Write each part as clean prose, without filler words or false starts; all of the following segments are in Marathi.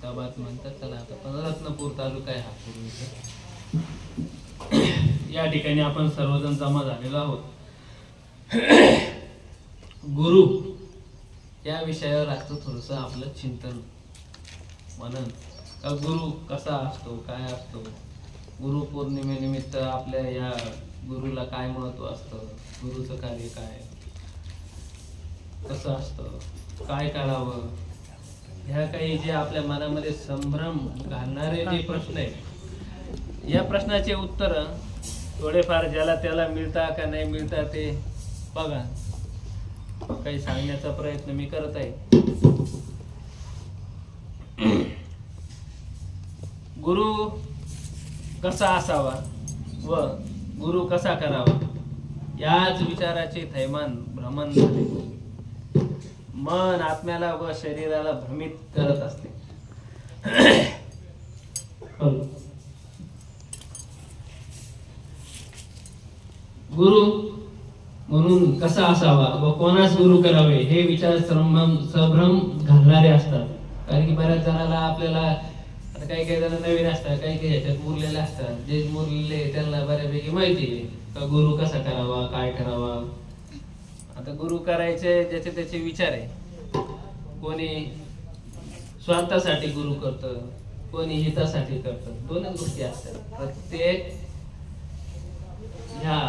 खुलताबाद म्हणतात त्याला. आता रत्नापूर तालुका आहे हा पूर्वीचा. या ठिकाणी आपण सर्वजण जमा झालेलो आहोत. गुरु या विषयावर आजचं थोडस आपलं चिंतन म्हणून का गुरु कसा असतो, काय असतो, गुरु पौर्णिमेनिमित्त आपल्या या गुरुला काय महत्व असतं, गुरुचं कार्य काय, कसं असतं, काय करावं, ह्या काही जे आपल्या मनामध्ये संभ्रम घालणारे जे प्रश्न आहेत, या प्रश्नाचे उत्तर थोडेफार ज्याला त्याला मिळता का नाही मिळता ते बघा, काही सांगण्याचा प्रयत्न मी करत आहे. गुरु कसा असावा व गुरु कसा करावा याच विचाराचे थैमान भ्रमण झाले. मन आत्म्याला व शरीराला भ्रमित करत असते. गुरु म्हणून कसा असावा व कोणास गुरु करावे हे विचार संभ्रम घालणारे असतात. कारण की बऱ्याच जणाला आपल्याला आता काही काही जण नवीन असतात, काही काही ह्याच्यात मुरलेले असतात. जे मुरलेले त्यांना बऱ्यापैकी माहिती आहे का गुरु कसा करावा, काय करावा. आता गुरु करायचे ज्याचे त्याचे विचार आहे. कोणी स्वार्थासाठी गुरु करतं, कोणी हितासाठी करतं. दोनच गोष्टी असतात प्रत्येक ह्या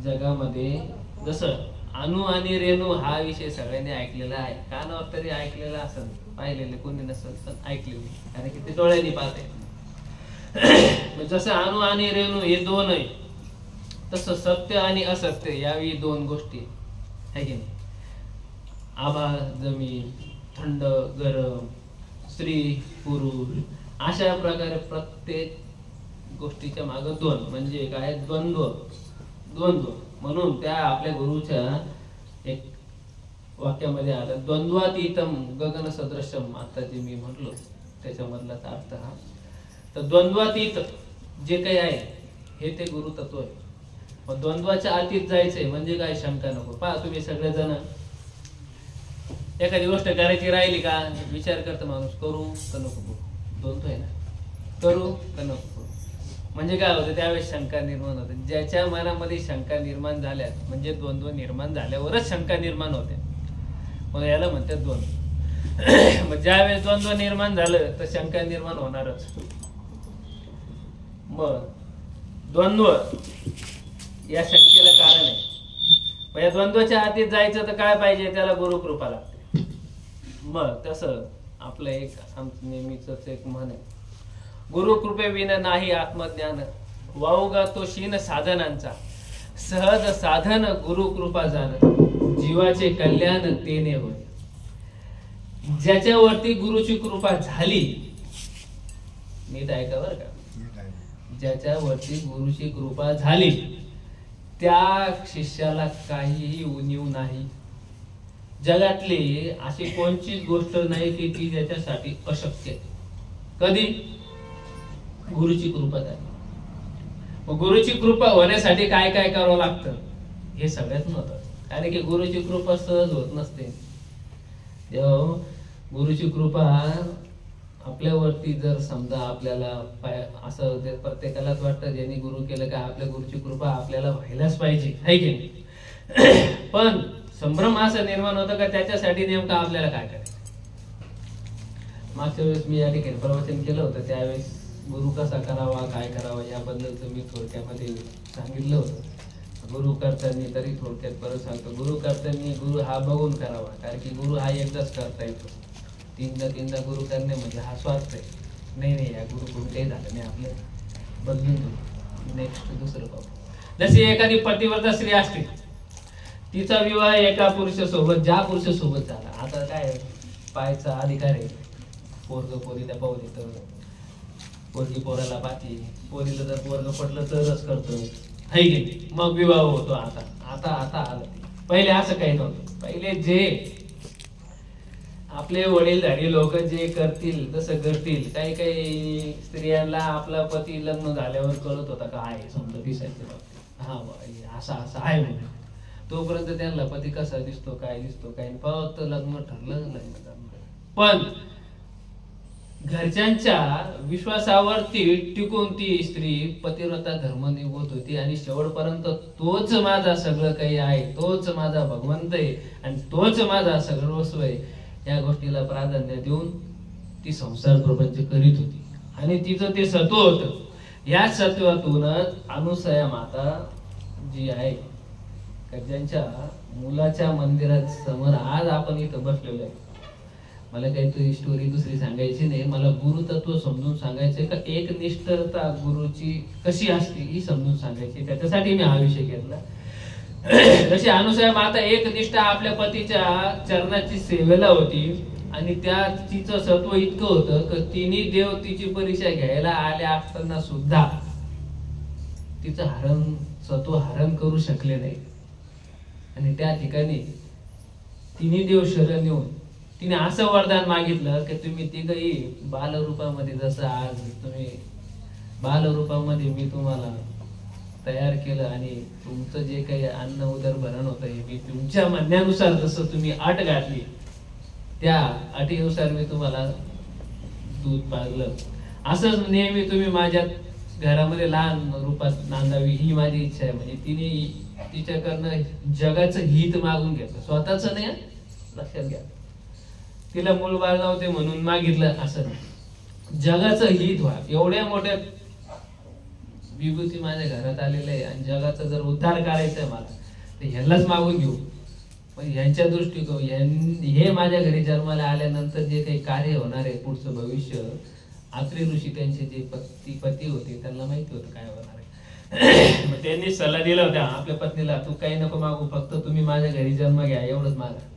जगामध्ये. जसं अणु आणि रेणू हा विषय सगळ्यांनी ऐकलेला आहे, कानावर तरी ऐकलेला असेल, पाहिलेले कोणी नसेल पण ऐकलेले, कारण की ते डोळ्यांनी पाहते. जसं अणु आणि रेणू हे दोन आहे, तसं सत्य आणि असत्य यावेळी दोन गोष्टी आहे की नाही. आभाळ जमीन, थंड गरम, स्त्री पुरुष, अशा प्रकारे प्रत्येक गोष्टीच्या मागे दोन म्हणजे काय, द्वंद्व. म्हणून त्या आपल्या गुरुच्या एक वाक्यामध्ये आलं, द्वंद्वातीतम गगन सदृशम. आता जे मी म्हटलो त्याच्यामधलाच अर्थ हा. तर द्वंद्वातीत जे काही आहे हे ते गुरु तत्व आहे. मग द्वंद्वाच्या अतीत जायचंय म्हणजे काय, शंका नको. पहा तुम्ही सगळेजण एखादी गोष्ट करायची राहिली का विचार करतो माणूस, करू का नको करू. द्वंद्व आहे ना, करू का नको करू. म्हणजे काय होतं, त्यावेळेस शंका निर्माण होते. ज्याच्या मनामध्ये शंका निर्माण झाल्या म्हणजे द्वंद्व निर्माण झाल्यावरच शंका निर्माण होते, मग याला म्हणतात द्वंद्व. मग ज्यावेळेस द्वंद्व निर्माण झालं तर शंका निर्माण होणारच. मग द्वंद्व या शंकेला कारण आहे. मग या द्वंद्वाच्या आतीत जायचं तर काय पाहिजे, त्याला गुरुकृपा लागते. मग तसं आपलं एक नेहमीच एक म्हण आहे, गुरुकृपेविना नाही आत्मज्ञान, वाहुगा तो शीन साधनांचा, सहज साधन गुरुकृपा जाण, जीवाचे कल्याण तेने होय. ज्याच्यावरती गुरुची कृपा झाली, नीट ऐका बरं का, ज्याच्यावरती गुरुची कृपा झाली त्या शिष्याला काहीही उणीव नाही. जगातली अशी कोणतीच गोष्ट नाही की ती त्याच्यासाठी अशक्य. कधी गुरुची कृपा झाली. मग गुरुची कृपा होण्यासाठी काय काय करावं लागतं हे सगळ्यात महत्त्वाचं. कारण की गुरुची कृपा सहज होत नसते. जेव्हा गुरुची कृपा आपल्यावरती जर समजा आपल्याला असं प्रत्येकालाच वाटतं ज्यांनी गुरु केलं का आपल्या गुरुची कृपा आपल्याला व्हायलाच पाहिजे, है की नाही. पण संभ्रम असं निर्माण होतं का त्याच्यासाठी नेमकं आपल्याला काय करायचं. मागच्या वेळेस मी या ठिकाणी प्रवचन केलं होतं, त्यावेळेस गुरु कसा करावा, काय करावा याबद्दलचं मी थोडक्यामध्ये सांगितलं होतं. गुरु करताना तरी थोडक्यात परत सांगतो, गुरु करताना गुरु हा बघून करावा. कारण की गुरु हा एकदाच करता येतो, तीनदा गुरु करणे म्हणजे हा स्वार्थ आहे. नाही या गुरुकडून काही झालं नाही, आपलं बदलून देऊ, नेक्स्ट दुसरं पाहू. जशी एखादी पतिव्रता स्त्री असते, तिचा विवाह एका पुरुषासोबत ज्या पुरुषासोबत झाला, आता काय पाहायचा अधिकार आहे. पोरग पोरी त्या पाहू देतं, पोरगी पोराला पाहते, पोरीला जर पोरग पटलं तरच करतो, है की नाही. मग विवाह होतो. आता आलं. पहिले असं काही नव्हतं. पहिले जे आपले वडीलधारी लोक जे करतील तसं करतील. काही काही स्त्रियांना आपला पती लग्न झाल्यावर कळत होता का आहे समजा दिसायचं बाबतीत, हा असा आहे म्हणून. तोपर्यंत त्यांना पती कसा दिसतो, काय दिसतो, काय फक्त लग्न ठरलं, लग्न. पण घरच्यांच्या विश्वासावरती टिकून ती स्त्री पतिव्रता धर्म निभवत होती आणि शेवटपर्यंत तोच माझा सगळं काही आहे, तोच माझा भगवंत आहे आणि तोच माझा सर्वस्व आहे या गोष्टीला प्राधान्य देऊन ती संसार प्रपंच करीत होती. आणि तिचं ते सत्व होतं. या सत्वातूनच अनुसया माता जी आहे ज्यांच्या मुलाच्या मंदिरात समोर आज आपण इथं बसलेलो आहे. मला काहीतरी स्टोरी दुसरी सांगायची नाही, मला गुरुतत्व समजून सांगायचे का एक निष्ठता गुरुची कशी असते ही समजून सांगायची, त्याच्यासाठी मी हा विषय घेतला. जशी अनुसया माता एक निष्ठा आपल्या पतीच्या चरणाची सेवेला होती आणि त्या तिचं सत्व इतकं होतं की तिन्ही देव तिची परीक्षा घ्यायला आल्या असताना सुद्धा तिचं सत्व हरण करू शकले नाही. आणि त्या ठिकाणी तिन्ही देव शरण येऊन तिने असं वरदान मागितलं की तुम्ही तिघही बालरूपामध्ये, जसं आज तुम्ही बालरूपामध्ये मी तुम्हाला तयार केलं आणि तुमचं जे काही अन्न उदरभरण होतं हे मी तुमच्या म्हणण्यानुसार जसं तुम्ही अट घातली त्या अटीनुसार मी तुम्हाला दूध पाजलं, असंच नेहमी तुम्ही माझ्या घरामध्ये लहान रूपात नांदावी ही माझी इच्छा आहे. म्हणजे तिने तिच्याकडनं जगाचं हित मागून घेतलं, स्वतःच नाही. लक्षात घ्या, तिला मूलबाळ नव्हते म्हणून मागितलं असं नाही, जगाचं हित व्हा. एवढ्या मोठ्या विभूती माझ्या घरात आलेलं आहे आणि जगाचा जर उद्धार करायचा आहे मला तर ह्यालाच मागून घेऊ. पण ह्यांच्या दृष्टीकोन हे माझ्या घरी जन्माला आल्यानंतर जे काही कार्य होणार आहे पुढचं भविष्य, आत्री ऋषी त्यांचे जे पती होते त्यांना माहिती होतं काय होणार आहे. मग त्यांनी सल्ला दिला होता आपल्या पत्नीला, तू काही नको मागू, फक्त तुम्ही माझ्या घरी जन्म घ्या एवढंच मागा.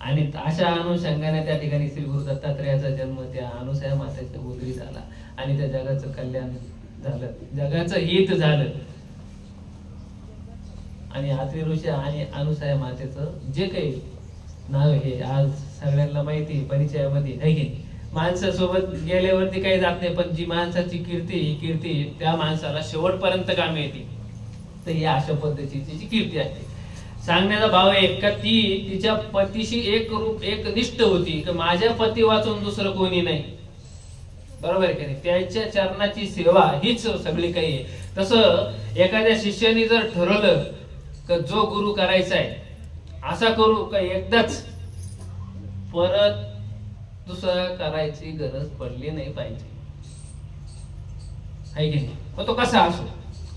आणि अशा अनुषंगाने त्या ठिकाणी श्री गुरु दत्तात्रेयाचा जन्म त्या अनुसया मातेच्या उदरी झाला आणि त्या जगाचं कल्याण झालं, जगाचं हित झालं. आणि आत्री ऋषी आणि अनुसया मातेचं जे काही नाव हे आज सगळ्यांना माहिती परिचयामध्ये आहे की नाही. माणसासोबत गेल्यावरती काही जात नाही, पण जी माणसाची कीर्ती ही कीर्ती त्या माणसाला शेवटपर्यंत कामी येते. तर ही अशा पद्धतीची जी कीर्ती आहे. सांगण्याचा भाव एक का ती तिच्या पतीशी एक निष्ठ होती की माझ्या पती वाचून दुसरं कोणी नाही. बरोबर आहे की नाही. त्यांच्या चरणाची सेवा हीच सगळी काही आहे. तसं एखाद्या शिष्याने जर ठरवलं की जो गुरु करायचा आहे असा करू का एकदाच, परत दुसरा करायची गरज पडली नाही पाहिजे, आहे की नाही. मग तो कसा असो,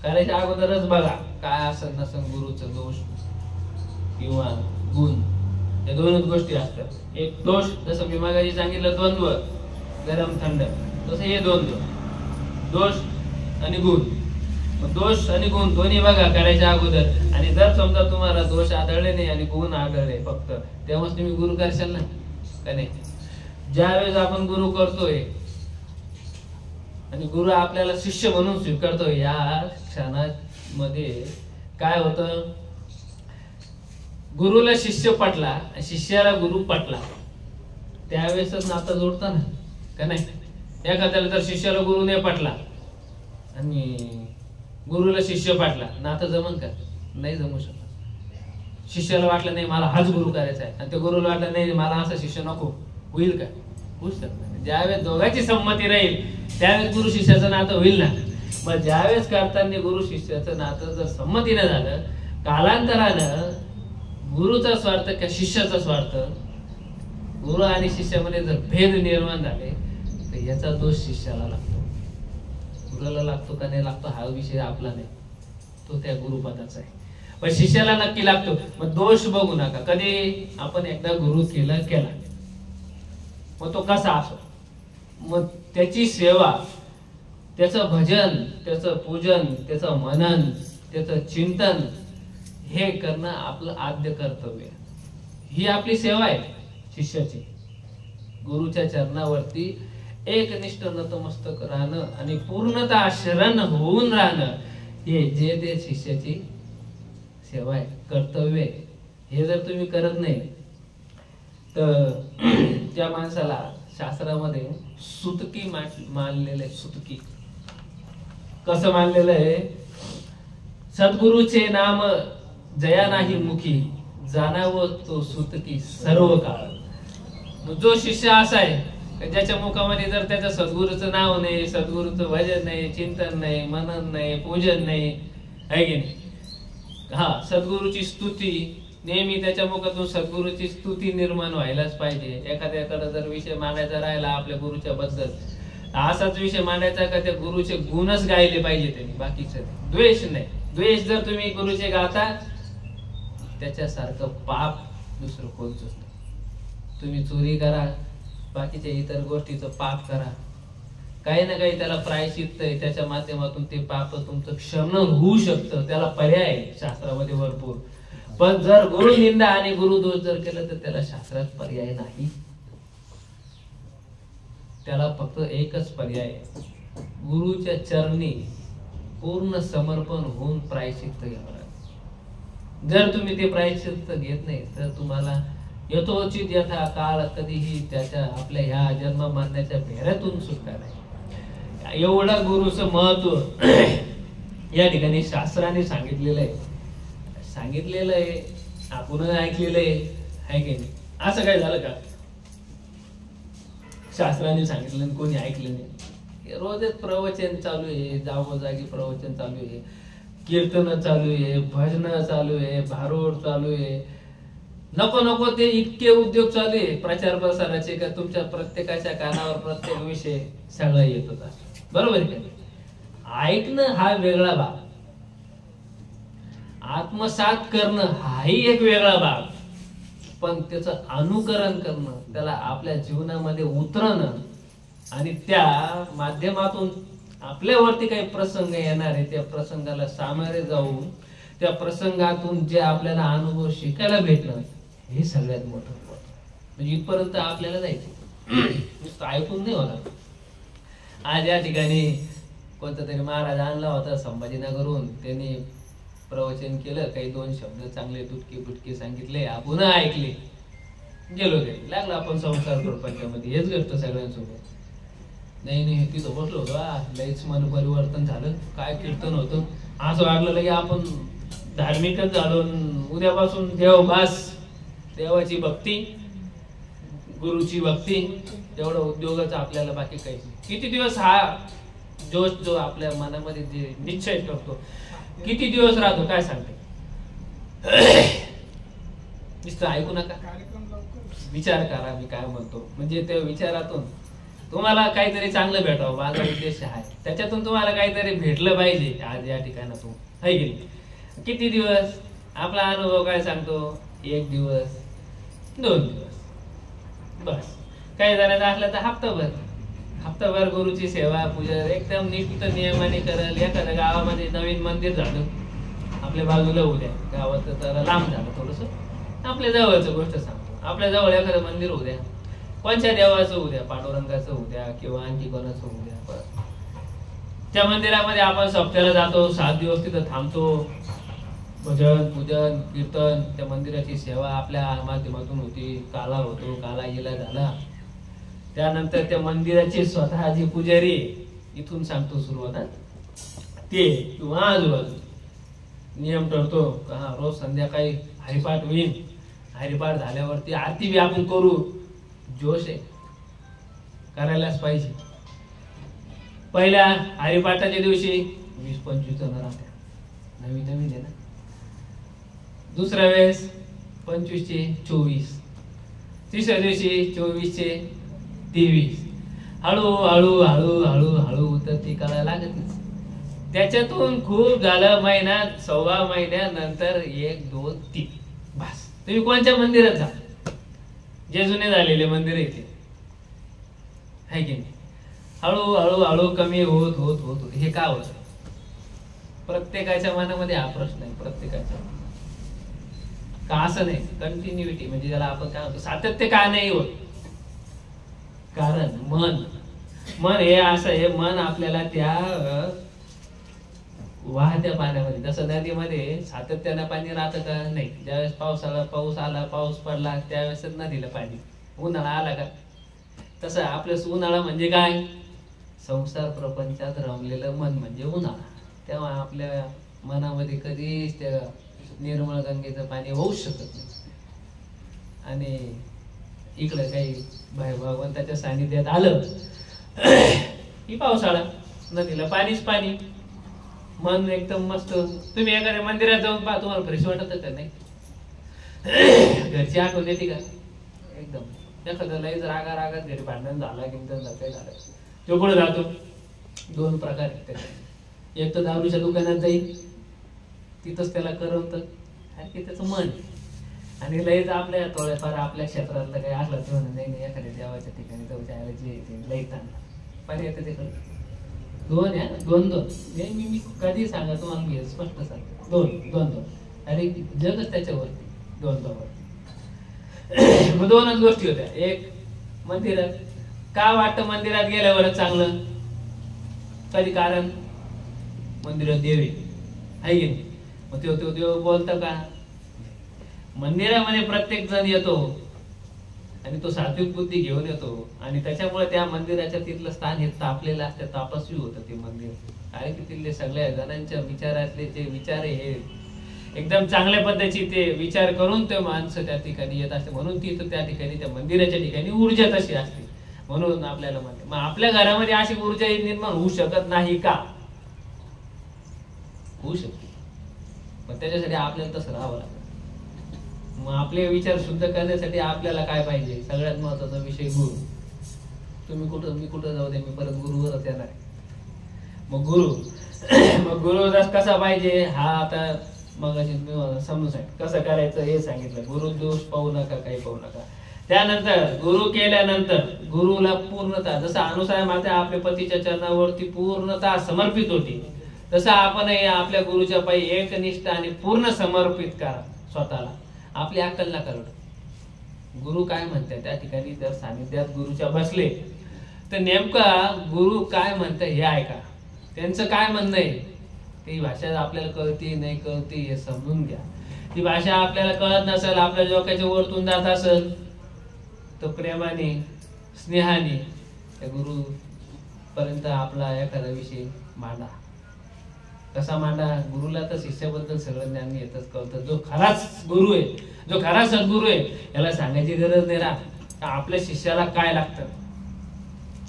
करायच्या अगोदरच बघा काय असं नसन गुरुचं दोष किंवा गुण, या दोनच गोष्टी असतात. एक दोष, जसं मी मागाशी सांगितलं द्वंद्व, गरम थंड, तसं हे द्वंद्व, दोष आणि गुण. दोष आणि गुण दोन्ही बघा करायच्या अगोदर. आणि जर समजा तुम्हाला दोष आढळले नाही आणि गुण आढळले फक्त, तेव्हाच तुम्ही गुरु करशाल ना, का नाही. ज्यावेळेस आपण गुरु करतोय आणि गुरु आपल्याला शिष्य म्हणून स्वीकारतोय, या क्षणामध्ये काय होतं, गुरुला शिष्य पटला, शिष्याला गुरु पटला, त्यावेळेसच नातं जोडतं ना, का नाही. एखाद्याला तर शिष्याला गुरु नाही पटला आणि गुरुला शिष्य पाटला, नातं जमन का, नाही जमू शकत. शिष्याला वाटलं नाही मला हाच गुरु करायचा आहे आणि त्या गुरुला वाटलं नाही मला असा शिष्य नको, होईल का, होऊ शकत. ज्यावेळेस दोघांची संमती राहील त्यावेळेस गुरु शिष्याचं नातं होईल ना. मग ज्यावेळेस करताना गुरु शिष्याचं नातं जर संमतीनं झालं, कालांतरानं गुरुचा स्वार्थ का शिष्याचा स्वार्थ, गुरु आणि शिष्यामध्ये जर भेद निर्माण झाले तर याचा दोष शिष्याला लागतो. गुरुला लागतो का नाही लागतो हा विषय आपला नाही, तो त्या गुरुपदाचा आहे. पण शिष्याला नक्की लागतो. मग दोष बघू नका. कधी आपण एकदा गुरु केला मग तो कसा असो, मग त्याची सेवा, त्याचं भजन, त्याचं पूजन, त्याचं मनन, त्याचं चिंतन हे करणं आपलं आद्य कर्तव्य. ही आपली सेवा आहे शिष्याची. गुरुच्या चरणावरती एकनिष्ठ नतमस्तक राहणं आणि पूर्णतः शरण होऊन राहणं हे जे ते शिष्याची सेवा आहे, कर्तव्य आहे. हे जर तुम्ही करत नाही तर त्या माणसाला शास्त्रामध्ये सुतकी मानलेलं आहे. सुतकी कसं मानलेलं आहे, सद्गुरूचे नाम जया नाही मुखी, जाणावं तो सुतकी सर्व काळ. जो शिष्य असा आहे ज्याच्या मुखामध्ये जर त्याचं सद्गुरूचं नाव नाही, सद्गुरूचं भजन नाही, चिंतन नाही, मनन नाही, पूजन नाही, आहे की नाही? हा, सद्गुरूची स्तुती नेहमी त्याच्या मुखातून सद्गुरूची स्तुती निर्माण व्हायलाच पाहिजे. एखाद्याकडे जर विषय मांडायचा राहिला आपल्या गुरुच्या बद्दल, असाच विषय मांडायचा का त्या गुरुचे गुणच गायले पाहिजे त्यांनी, बाकीचं द्वेष नाही. द्वेष जर तुम्ही गुरुचे गाता त्याच्यासारखं पाप दुसरं कोणतंच नाही. तुम्ही चोरी करा, बाकीच्या इतर गोष्टीचं पाप करा, काही ना काही त्याला प्रायश्चित्त आहे, त्याच्या माध्यमातून ते पाप तुमचं क्षमन होऊ शकतं. त्याला पर्याय आहे शास्त्रामध्ये भरपूर. पण जर गुरु निंदा आणि गुरुदोष जर केलं तर त्याला शास्त्रात पर्याय नाही. त्याला फक्त एकच पर्याय आहे, गुरुच्या चरणी पूर्ण समर्पण होऊन प्रायश्चित्त घ्यावं लागेल. जर तुम्ही ते प्रायश्चित्त घेत नाही तर तुम्हाला यथोचित यथा काळ कधीही त्याच्या आपल्या ह्या जन्म मरण्याच्या फेऱ्यातून सुटका नाही. एवढं गुरुचं महत्व या ठिकाणी शास्त्राने सांगितलेलं आहे, आपण ऐकलेलं आहे की नाही? असं काय झालं का शास्त्राने सांगितलं आणि कोणी ऐकलं नाही? रोजच प्रवचन चालू आहे, जागोजागी प्रवचन चालू आहे, कीर्तन चालू आहे, भजन चालू आहे, भारूड चालू आहे, नको नको ते इतके उद्योग चालू आहे प्रचार प्रसाराचे का तुमच्या प्रत्येकाच्या कानावर प्रत्येक विषय सगळा येत होता. बरोबर आहे का? ऐकणं हा वेगळा भाग, आत्मसात करणं हाही एक वेगळा भाग, पण त्याचं अनुकरण करणं, त्याला आपल्या जीवनामध्ये उतरणं आणि त्या माध्यमातून आपल्यावरती काही प्रसंग येणार आहे त्या प्रसंगाला सामोरे जाऊन त्या प्रसंगातून जे आपल्याला अनुभव शिकायला भेटणं हे सगळ्यात मोठं. म्हणजे इथपर्यंत आपल्याला जायचं, नुसतं ऐकून नाही होणार. आज या ठिकाणी कोणता तरी महाराज आणला होता संभाजीनगरहून, त्यांनी प्रवचन केलं, काही दोन शब्द चांगले तुटके फुटके सांगितले, आपण ऐकले, गेलो घरी. लागला आपण संसार प्रपंचामध्ये हेच घडतं सगळ्यांसोबत. नाही तिथं बसलो होतो, लईच मन परिवर्तन झालं. काय कीर्तन होतं, असं वाटलं की आपण धार्मिकच झालो. उद्यापासून देवभास, देवाची भक्ती, गुरुची भक्ती, तेवढा उद्योगच आपल्याला, बाकी काही नाही. किती दिवस हा जोश जो आपल्या मनामध्ये जे निश्चय करतो किती दिवस राहतो काय सांगते? नुसतं ऐकू नका, विचार करा मी काय म्हणतो. म्हणजे त्या विचारातून तुम्हाला काहीतरी चांगलं भेटावं माझा उद्देश आहे. त्याच्यातून तुम्हाला काहीतरी भेटलं पाहिजे आज या ठिकाणातून, है की नाही? किती दिवस आपला अनुभव काय सांगतो? 1 दिवस 2 दिवस बस. काही जणांचा असलं तर हप्ताभर गुरुची सेवा पूजा एकदम निष्ठ नियमाने करेल. एखाद्या गावामध्ये नवीन मंदिर झालं आपल्या बाजूला, उद्या गावात जरा लांब झालं थोडस, आपल्या जवळचं गोष्ट सांगतो. आपल्या जवळ एखादं मंदिर उद्या, कोणत्या देवाचं उद्या, पांडुरंगाचं उद्या किंवा आणखी कोणाचं उद्या, त्या मंदिरामध्ये आपण सप्त्याला जातो, 7 दिवस तिथं थांबतो. भजन पूजन कीर्तन, त्या मंदिराची सेवा आपल्या माध्यमातून होती. काला होतो, काला गेला झाला. त्यानंतर त्या मंदिराचे स्वतः जे पुजारी, इथून सांगतो सुरुवात, ते किंवा आजूबाजू नियम ठरतो का हा रोज संध्याकाळी हरिपाठ होईल. हरिपाठ झाल्यावरती आरती बी आपण करू. जोश आहे, करायलाच पाहिजे. पहिल्या हरिपाठाच्या दिवशी 20-25 जण राहतात, नवीन आहे ना. दुसऱ्या वेळेस 25 चे 24, तिसऱ्या दिवशी 24 चे 23. हळूहळू हळूहळू हळू तर ती करायला लागतच. त्याच्यातून खूप झालं, महिना 1.25 महिन्यानंतर 1, 2, 3 बस. तुम्ही कोणत्या मंदिरात जा, जे जुने झालेले मंदिर येते, है की नाही? हळूहळू कमी होत होत होत हे का होत? प्रत्येकाच्या मनामध्ये हा प्रश्न आहे, प्रत्येकाच्या का असं नाही. कंटिन्युटी म्हणजे ज्याला आपण काय म्हणतो सातत्य का नाही होत? कारण मन हे असं आहे, मन आपल्याला त्या वाहत्या पाण्यामध्ये, जसं नदीमध्ये सातत्यानं पाणी राहतं का? नाही. ज्यावेळेस पाऊस आला पाऊस पडला त्यावेळेस नदीला पाणी. उन्हाळा आला का? तसं आपलं उन्हाळा म्हणजे काय? संसार प्रपंचात रमलेलं मन म्हणजे उन्हाळा. तेव्हा आपल्या मनामध्ये कधीच त्या निर्मळ गंगेचं पाणी होऊच शकत नाही. आणि इकडे काही भगवंताच्या सानिध्यात आलं की पावसाळा, नदीला पाणीच पाणी, मन एकदम मस्त. तुम्ही एखाद्या मंदिरात जाऊन पहा, तुम्हाला फ्रेश वाटत का नाही? घरची आठवण येते का? एकदम. एखाद्या लईच रागात घरी भांडण झाला की काय झालं, तो पुढे जातो. दोन प्रकार आहेत त्याचे. एक तर दारूच्या दुकानात जाईल, तिथंच त्याला करवतं, आणखी त्याचं मन. आणि लईच आपल्या थोड्याफार आपल्या क्षेत्रातलं काही असलं तर नाही एखाद्या देवाच्या ठिकाणी जाऊ द्यायला जे येते लई ताणला पर्याय येते तिकडे. दोन आहे, दोन मी कधी सांगा तुम्हाला, मी स्पष्ट सांगतो. दोन अरे जगच त्याच्यावरती दोन. मग दोनच गोष्टी होत्या. एक, मंदिरात का वाटतं मंदिरात गेल्यावर चांगलं? कधी कारण मंदिरात देवी आहे की नाही? मग तो देव बोलतो का? मंदिरामध्ये प्रत्येक जण येतो आणि तो सात्विक बुद्धी घेऊन येतो आणि त्याच्यामुळे त्या मंदिराच्या तिथलं स्थान हे तापलेलं असतं, तापस्वी होतं ते मंदिर. कारण की तिथले सगळ्या जणांच्या विचारातले जे विचार आहे हे एकदम चांगल्या पद्धतीचे ते विचार करून ते माणसं त्या ठिकाणी येत असते. म्हणून तिथं त्या ठिकाणी त्या मंदिराच्या ठिकाणी ऊर्जा तशी असते. म्हणून आपल्याला म्हणते, मग आपल्या घरामध्ये अशी ऊर्जा निर्माण होऊ शकत नाही का? होऊ शकते, पण त्याच्यासाठी आपल्याला तसं राहावं लागतं. मग आपले विचार शुद्ध करण्यासाठी आपल्याला काय पाहिजे? सगळ्यात महत्वाचा विषय गुरु. मी कुठं जाऊ दे, मी परत गुरुवरच येणार आहे. मग गुरु कसा पाहिजे हा आता मग समजून सांग कसं करायचं हे सांगितलं. गुरु दोष पाहू नका, काही पाहू नका. त्यानंतर गुरु केल्यानंतर गुरुला पूर्णता, जसं अनुसाय माता आपल्या पतीच्या चरणावरती पूर्णता समर्पित होती, तसं आपण आपल्या गुरुच्या पायी एकनिष्ठ आणि पूर्ण समर्पित करा स्वतःला. आपली अक्कल नका रडू. गुरु काय म्हणतात त्या ठिकाणी जर सानिध्यात गुरुच्या बसले तर नेमका गुरु काय म्हणतात हे ऐका. त्यांचं काय म्हणणं आहे, ती भाषा आपल्याला कळते नाही कळते हे समजून घ्या. ती भाषा आपल्याला कळत नसेल, आपल्या डोक्याच्या वरतून जात असेल तर प्रेमाने स्नेहाने त्या गुरु पर्यंत आपला एखादा विषय मांडा. कसा मांडा? गुरुला तर शिष्याबद्दल सगळं ज्ञान येतच कळतं. जो खराच गुरु आहे, जो खरा सद्गुरु आहे, याला सांगायची गरज नाही राहत आपल्या शिष्याला काय लागतं.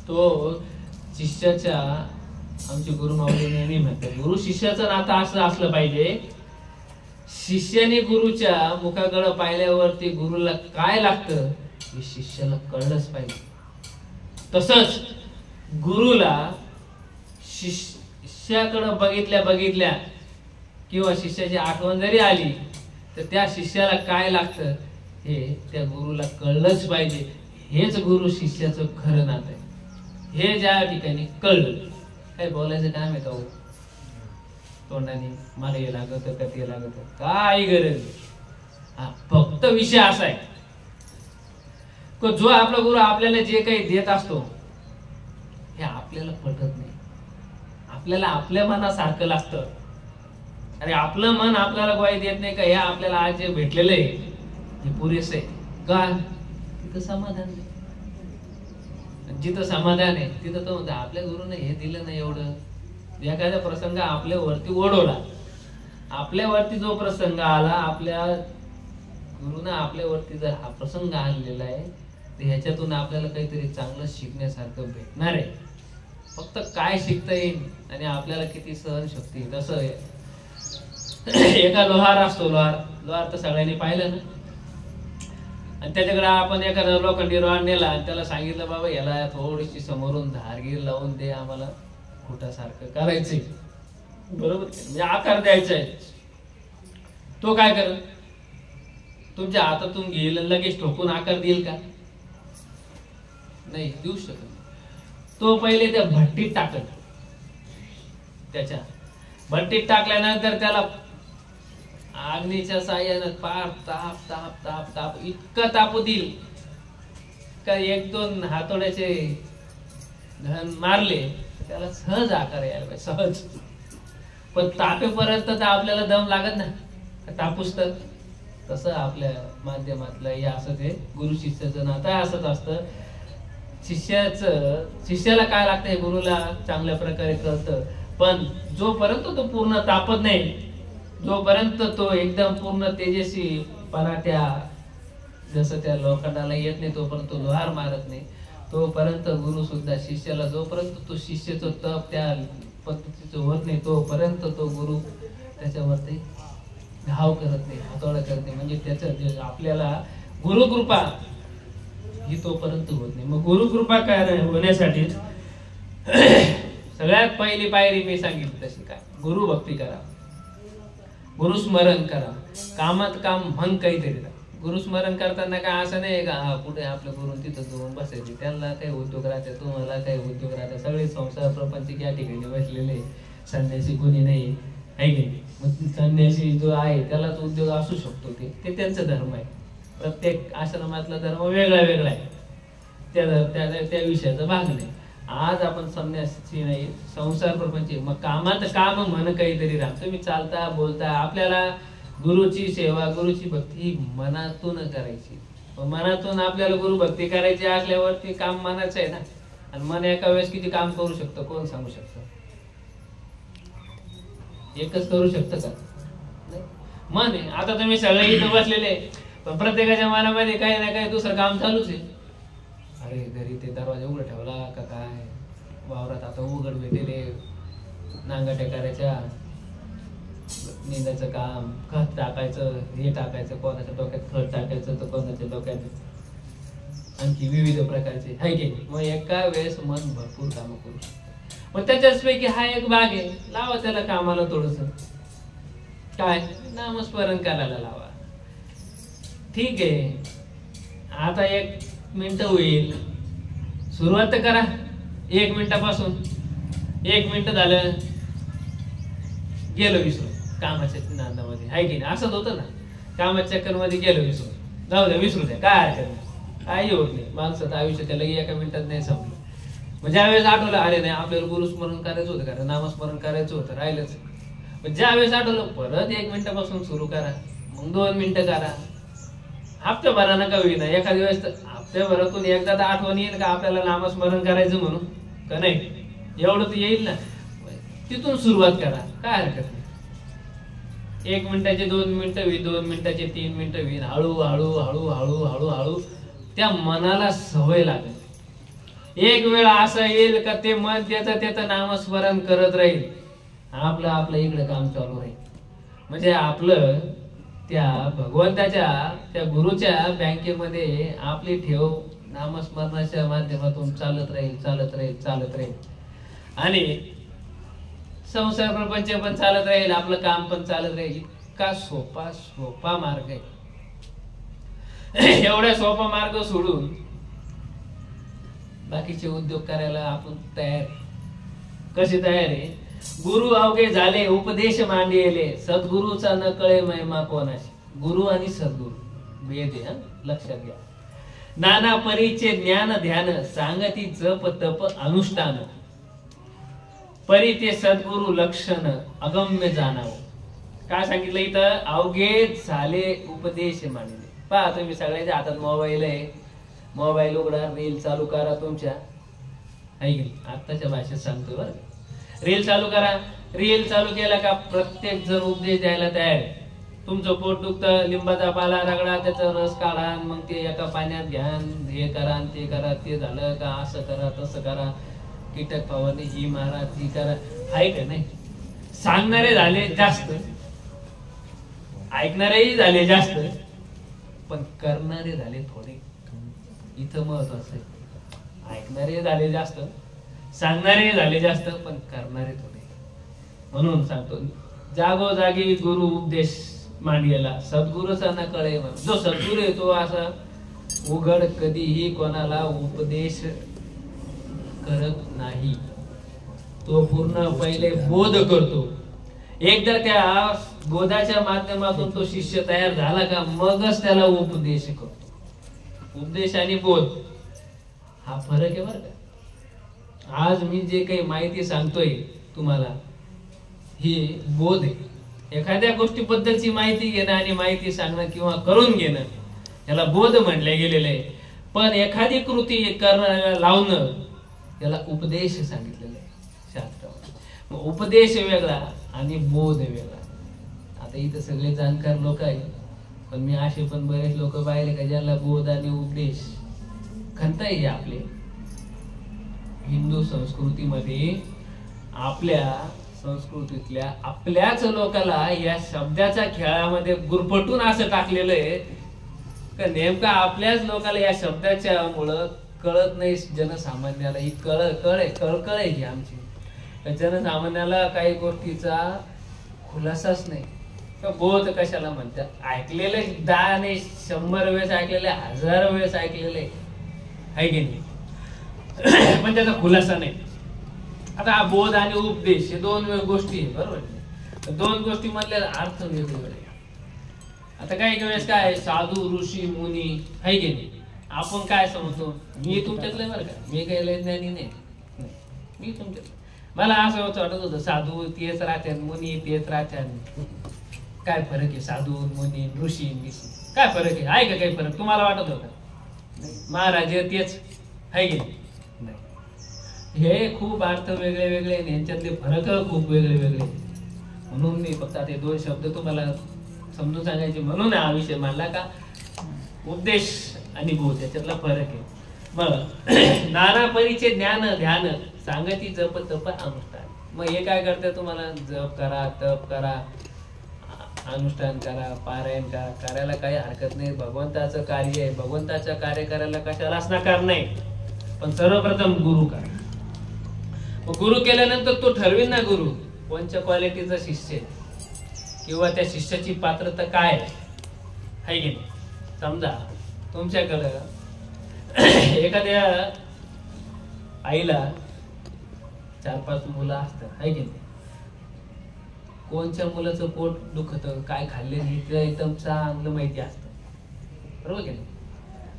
तो शिष्याच्या, आमचे गुरु माऊली नेहमी म्हणतात, गुरु शिष्याचं नातं असं असलं पाहिजे, शिष्याने गुरुच्या मुखाकडे पाहिल्यावरती गुरुला काय लागतं हे शिष्याला कळलंच पाहिजे. तसंच गुरुला शिष्याकडे बघितल्या किंवा शिष्याची आठवण जरी आली तर त्या शिष्याला काय लागतं हे त्या गुरुला कळलंच पाहिजे. हेच गुरु शिष्याचं खरं नातं आहे. हे ज्या ठिकाणी कळलं, काय बोलायचं काम आहे का हो तोंडाने, मला हे लागत का ते लागत, काय गरज. हा फक्त विषय असा आहे जो आपला गुरु आपल्याला जे काही देत असतो हे आपल्याला पटत नाही. आपल्याला आपल्या मनासारखं लागतं. अरे आपलं मन आपल्याला ग्वाही देत नाही का? हे आपल्याला आज जे भेटलेलं आहे हे पुरेसं आहे का? तिथं समाधान नाही. जिथं समाधान आहे तिथं तो म्हणतो आपल्या गुरुने हे दिलं नाही एवढं. एखादा प्रसंग आपल्या वरती ओढवला, आपल्यावरती जो प्रसंग आला, आपल्या गुरुनं आपल्यावरती जर हा प्रसंग आणलेला आहे तर ह्याच्यातून आपल्याला काहीतरी चांगलं शिकण्यासारखं भेटणार आहे. फक्त काय शिकता येईल आणि आपल्याला किती सहनशक्ती. तसं एका लोहार असतो, लोहार तर सगळ्यांनी पाहिलं ना. आणि त्याच्याकडे आपण एखादा लोखंडी रॉड नेला आणि त्याला सांगितलं बाबा याला थोडीशी समोरून धारगीर लावून दे, आम्हाला खोटासारखं करायचंय, बरोबर, म्हणजे आकार द्यायचा आहे. तो काय करेल? तुमच्या हातातून घेईल लगेच ठोकून आकार देईल का? नाही देऊ शकत. तो पहिले त्या भट्टीत टाकत, त्याच्या भट्टीत टाकल्यानंतर त्याला अग्नीच्या साह्यानं पार ताप ताप ताप ताप इतकं तापू देईल का एक दोन हातोड्याचे घन मारले त्याला सहज आकार यायला पाहिजे, सहज. पण तापेपर्यंत तर आपल्याला दम लागत ना, तापूस तर. तसं आपल्या माध्यमातलं हे असंच आहे. गुरु शिष्याचं नातं असंच असतं. शिष्याला काय लागतं हे गुरुला चांगल्या प्रकारे कळतं. पण जोपर्यंत तो पूर्ण तापत नाही, जोपर्यंत तो एकदम पूर्ण तेजस्वीपणा त्या जसं त्या लोखंडाला येत नाही तोपर्यंत तो लोहार मारत नाही, तोपर्यंत गुरु सुद्धा शिष्याला जोपर्यंत तो शिष्याचं तप त्या पद्धतीचं होत नाही तोपर्यंत तो गुरु त्याच्यावरती घाव करत नाही, हातोडा करत नाही. म्हणजे त्याचं जे आपल्याला गुरुकृपा ही तोपर्यंत होत नाही. मग गुरुकृपा काय होण्यासाठी सगळ्यात पहिली पायरी मी सांगितली तशी काय, गुरु भक्ती करा, गुरुस्मरण करा, कामात काम म्हण काहीतरी. गुरुस्मरण करताना काय असं नाही का कुठे आपलं गुरु तिथं जाऊन बसायचे, त्यांना काही उद्योग राहते, तुम्हाला काही उद्योग राहते, सगळे संसार प्रपंच या ठिकाणी बसलेले, संन्यासी कोणी नाही आहे की. मग संन्यासी जो आहे त्यालाच उद्योग असू शकतो, ते त्यांचा धर्म आहे. प्रत्येक आश्रमातला धर्म वेगळा वेगळा आहे, त्या विषयाचा भाग नाही. आज आपण संन्यासी नाही, संसार प्रपंच. मग कामात काम म्हण काहीतरी राहा. तुम्ही चालता बोलता, आपल्याला गुरुची सेवा गुरुची भक्ती मनातून करायची. मनातून आपल्याला गुरु भक्ती करायची असल्यावरती काम मनाचं आहे ना. आणि मन एका वेळेस किती काम करू शकतं कोण सांगू शकतं? एकच करू शकतं का? मन आहे. आता तुम्ही सगळे इथं बसलेले, पण प्रत्येकाच्या मनामध्ये काही ना काही दुसरं काम चालूच आहे. अरे घरी ते दरवाजा उघड ठेवला का काय, वावरात आता उघड भेटेले, नांगाट्या करायच्या, निंदाचं काम, खत टाकायचं, हे टाकायचं, कोणाच्या डोक्यात खत टाकायचं तर कोणाच्या डोक्यात आणखी विविध प्रकारचे आहे की. मग एका वेळेस मन भरपूर कामं करू शकतं. मग त्याच्याचपैकी हा एक भाग आहे, लावा त्याला कामाला थोडस काय, नामस्मरण करायला लावा. ठीक आहे, आता 1 मिनिट होईल, सुरुवात तर करा 1 मिनिटापासून. 1 मिनिट झालं गेलो विसरून कामाच्या नादामध्ये, आहे की नाही? असंच होतं ना, कामाच्या चक्कर मध्ये गेलो विसरून, जाऊ द्या विसरू द्या, काय हरकत नाही, काही होत नाही. माणसाचं आयुष्य त्याला 1 मिनिटात नाही संपलं. मग ज्यावेळेस आठवलं अरे नाही आपल्याला गुरुस्मरण करायचं होतं, कारण नामस्मरण करायचं होतं, राहिलंच. मग ज्यावेळेस आठवलं परत 1 मिनिटापासून सुरू करा, मग 2 मिनिटं करा. हप्त्याभरानं का होईना, एखाद्या वेळेस हप्त्याभरातून एकदा तर आठवण येईल का आपल्याला नामस्मरण करायचं म्हणून, का नाही? एवढं तर येईल ना. तिथून सुरुवात करा, काय हरकत नाही. 1 मिनिटाचे 2 मिनिटं होईल, 2 मिनिटाचे 3 मिनिटं होईल. हळूहळू हळूहळू हळूहळू त्या मनाला सवय लागेल. एक वेळ असं येईल का ते मन त्याचं नामस्मरण करत राहील, आपलं आपलं इकडे काम चालू राहील. म्हणजे आपलं त्या भगवंताच्या त्या गुरुच्या बँकेमध्ये आपली ठेव नामस्मरणाच्या माध्यमातून चालत राहील चालत राहील चालत राहील. आणि संसार प्रपंच पण चालत राहील, आपलं काम पण चालत राहील. इतका सोपा मार्ग आहे. एवढा सोपा मार्ग सोडून बाकीचे उद्योग करायला आपण तयार. कसे तयार आहे? गुरु अवघे झाले उपदेश मांडिले, सद्गुरूचा न कळे महिमा कोणाशी. गुरु आणि सद्गुरु भेद आहे, लक्षात घ्या. नाना परीचे ज्ञान ध्यान, सांगती जप तप अनुष्ठान, परी ते सद्गुरु लक्षण अगम्य जाणावं. काय सांगितलं इथं? अवघे झाले उपदेश मांडले. पहा तुम्ही सगळ्याच्या हातात मोबाईल आहे, मोबाईल उघडा, रील चालू करा तुमच्या, ऐक आत्ताच्या भाषेत सांगतो बरं. रील चालू करा, रील चालू केला का प्रत्येक जण उपदेश द्यायला तयार आहे. तुमचं पोट दुखतं, लिंबाचा पाला रगडा, त्याचा रस काढा, मग ते एका पाण्यात घ्या, हे करा ते करा, ते झालं का असं करा तसं करा, कीटक फवारणी ही मारा ती करा. आहे का नाही? सांगणारे झाले जास्त, ऐकणारेही झाले जास्त, पण करणारे झाले थोडे. इथं महत्वाचं आहे. ऐकणारे झाले जास्त, सांगणारे झाले जास्त, पण करणारे थोडे. म्हणून सांगतो, जागोजागी गुरु उपदेश मांडलेला, सद्गुरूचा न कळे. जो सद्गुरू आहे तो असा उघड कधीही कोणाला उपदेश करत नाही. तो पूर्ण पहिले बोध करतो. एकदा त्या बोधाच्या माध्यमातून तो शिष्य तयार झाला का मगच त्याला उपदेश करतो. उपदेश आणि बोध हा फरक आहे बरं का. आज मी जे काही माहिती सांगतोय तुम्हाला, ही बोध आहे. एखाद्या गोष्टीबद्दलची माहिती घेणं आणि माहिती सांगणं किंवा करून घेणं याला बोध म्हटले गेलेलं आहे. पण एखादी कृती करण्याला लावणं याला उपदेश सांगितलेलं आहे शास्त्रामध्ये. मग उपदेश वेगळा आणि बोध वेगळा. आता इथं सगळे जाणकार लोक आहेत, पण मी असे पण बरेच लोक पाहिले का ज्याला बोध आणि उपदेश खंता येते. आपले हिंदू संस्कृतीमध्ये आपल्या संस्कृतीतल्या आपल्याच लोकांना या शब्दाच्या खेळामध्ये गुरफटून असं टाकलेलं आहे का नेमका आपल्याच लोकांना या शब्दाच्या मुळे कळत नाही. जनसामान्याला ही कळकळ आहे ही आमची. जनसामान्याला काही गोष्टीचा खुलासाच नाही. बोध कशाला म्हणतात? ऐकलेले 10 नाही 100 वेळेस ऐकलेले, 1000 वेळेस ऐकलेले आहे की नाही, पण त्याचा खुलासा नाही. आता बोध आणि उपदेश हे 2 गोष्टी आहे, बरोबर. 2 गोष्टी मधले अर्थ वेगवेगळे. आता काही वेळेस काय साधू ऋषी मुनी आहे की नाही, आपण काय समजतो मी तुमच्यातलं बरं का, मी काही लय ज्ञानी नाही, मी तुमच्यात. मला असं वाटत होतं साधू तेच राहते, मुनी तेच राहते. काय फरक आहे साधू मुनी ऋषी काय फरक आहे का काही फरक तुम्हाला वाटत होता? महाराज तेच आहे की नाही. हे खूप अर्थ वेगळे वेगळे, यांच्यातले फरक खूप वेगळे वेगळे. म्हणून मी फक्त ते 2 शब्द तुम्हाला समजून सांगायचे म्हणून हा विषय मांडला का उपदेश आणि बोध याच्यातला फरक आहे. मग नाना परीचे ज्ञान ध्यान सांगती जप तप अनुष्ठान. मग हे काय करते तुम्हाला? जप करा, तप करा, अनुष्ठान करा, पारायण करा, करायला काही हरकत नाही. भगवंताचं कार्य आहे, भगवंताचं कार्य करायला कशालाच नकार नाही. पण सर्वप्रथम गुरु करा. मग गुरु केल्यानंतर तो ठरवेल ना गुरु कोणत्या क्वालिटीचा शिष्य आहे किंवा त्या शिष्याची पात्रता काय आहे की नाही. समजा तुमच्याकडं एखाद्या आईला 4-5 मुलं असतात आहे की नाही. कोणत्या मुलाचं पोट दुखत, काय खाल्ले हे तिला एकदम चांगलं माहिती असतं, बरोबर की नाही.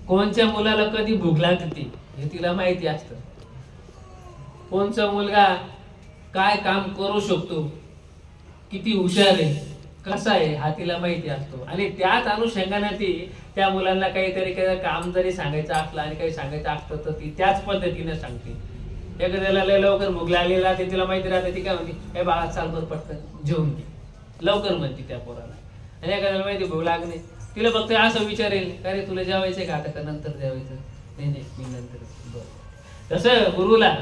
कोणत्या मुलाला कधी भूक लागते हे तिला माहिती असतं. कोणचा मुलगा काय काम करू शकतो, किती हुशार आहे, कसा आहे हा तिला माहिती असतो. आणि त्याच अनुषंगाने ती त्या मुलांना काहीतरी काम जरी सांगायचं असलं आणि काही सांगायचं असतं तर ती त्याच पद्धतीने सांगते. एखाद्याला लय लवकर भूक लागलेली राहते, तिला माहिती राहते, ती काय म्हणते हे बाळा चाल बरं पटकन जेवून घे, लवकर म्हणते त्या पोराला. आणि एखाद्याला माहिती भूक लागणे, तिला फक्त असं विचारेल अरे तुला जेवायचंय का आता का नंतर जेवायचं? नाही मी नंतर. बरं. तसं गुरुला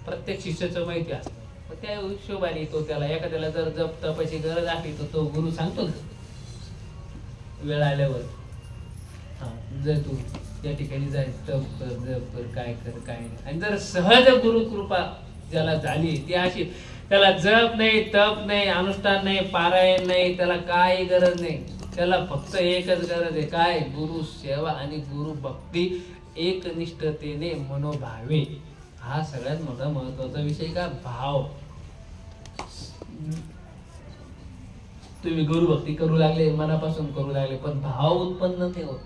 प्रत्येक शिष्याचं माहिती असतं. त्या हिशोबाने तो त्याला एखाद्याला जर जप तपाची गरज असली तर तो गुरु सांगतो ना वेळ आल्यावर, हा जर तू त्या ठिकाणी जाय तप कर जप कर काय कर काय नाही. आणि जर सहज गुरु कृपा ज्याला झाली ती अशी त्याला जप नाही, तप नाही, अनुष्ठान नाही, पारायण नाही, त्याला काही गरज नाही. त्याला फक्त एकच गरज आहे काय? गुरु सेवा आणि गुरु भक्ती एकनिष्ठतेने मनोभावे. हा सगळ्यात मोठा महत्वाचा विषय का भाव. तुम्ही गुरुभक्ती करू लागले, मनापासून करू लागले, पण भाव उत्पन्न नाही होत.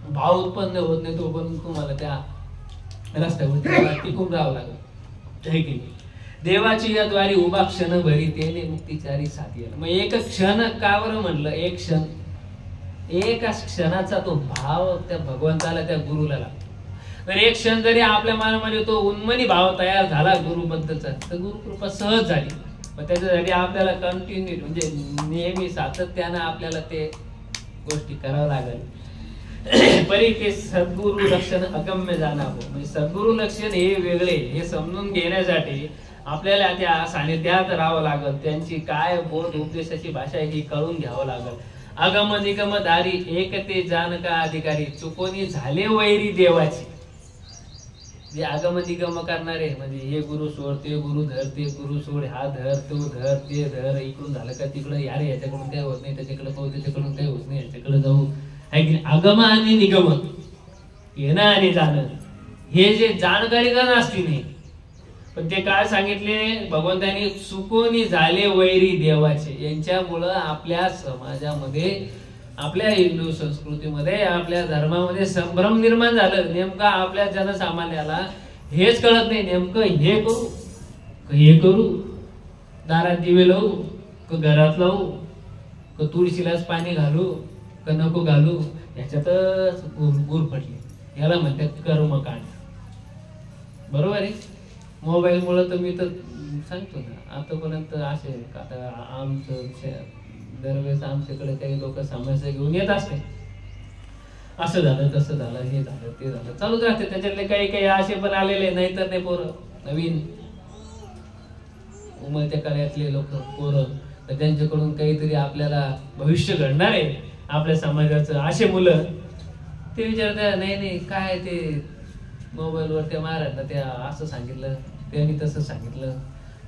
भाव उत्पन्न होत नाही तो पण तुम्हाला त्या रस्त्यावर टिकून राहावं लागेल. देवाची या द्वारी उभा क्षण भरी तेने मुक्तिचारी साधी. मग एक क्षण का बरं म्हणलं? एक क्षण, एका क्षणाचा तो भाव त्या भगवंताला त्या गुरुला लागतो. तर एक क्षण जरी आपल्या मनामध्ये तो उन्मनी भाव तयार झाला गुरुबद्दलचा तर गुरुकृपा सहज झाली. पण त्याच्यासाठी आपल्याला कंटिन्यू म्हणजे नेहमी सातत्यानं आपल्याला ते गोष्टी करावं लागेल. परी ते सद्गुरु लक्षण अगम्य जाणावं. म्हणजे सद्गुरु लक्षण हे वेगळे हे समजून घेण्यासाठी आपल्याला त्या सानिध्यात राहावं लागेल. त्यांची काय बोध उपदेशाची भाषा ही कळून घ्यावं लागेल. अगम निगम दारी एक ते जानका अधिकारी चुकोनी झाले वैरी देवाची. जे आगम निगम करणारे म्हणजे हे गुरु सोड ते गुरु धर ते गुरु सोड हा धर तो धर ते धर इकडून झालं का तिकडं यारे याच्याकडून काय होत नाही त्याच्याकडे पाहू त्याच्याकडून काय होत नाही याच्याकडे जाऊ. आगम आणि निगम येणं आणि जाणं हे जे जाणकारी का नसती नाही. पण ते काय सांगितले भगवंतांनी चुकोनी झाले वैरी देवाचे. यांच्यामुळं आपल्या समाजामध्ये आपल्या हिंदू संस्कृतीमध्ये आपल्या धर्मामध्ये संभ्रम निर्माण झालं. नेमका आपल्या जनसामान्याला हेच कळत नाही नेमकं हे करू हे करू, दारात दिवे लावू का घरात लावू का तुळशीलाच पाणी घालू का नको घालू याच्यातच गुर पडले. याला म्हणतात कर्मकांड. बरोबर आहे. मोबाईल मुळे तर मी तर सांगतो ना आतापर्यंत असे आता आमचं दरवेळेस आमच्याकडे काही लोक समस्या घेऊन येत असते, असं झालं तसं झालं, हे झालं ते झालं, चालूच राहते. त्याच्यातले काही काही असे पण आलेले नाही तर ते पोरं नवीन उमलत्या काळातले लोक पोरं, तर त्यांच्याकडून काहीतरी आपल्याला भविष्य घडणार आहे आपल्या समाजाचं, असे मुलं ते विचारतात, नाही नाही काय ते मोबाईलवर त्या महाराजला ते असं सांगितलं, त्यांनी तसं सांगितलं,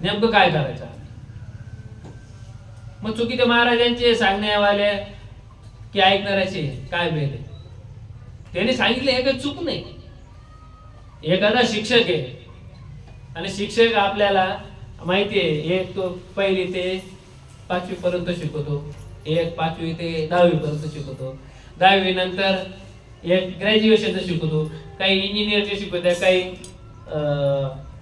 नेमकं काय करायचं. मग चुकी त्या महाराजांचे सांगण्यावाले की ऐकणाऱ्याचे काय भेद आहे. त्यांनी सांगितलं हे काही चूक नाही. एखादा शिक्षक आहे आणि शिक्षक आपल्याला माहिती आहे, एक तो 1ली ते 5वी पर्यंत शिकवतो, एक 5वी ते 10वी पर्यंत शिकवतो, 10वी नंतर एक ग्रॅज्युएशनचं शिकवतो, काही इंजिनियरचे शिकवते, काही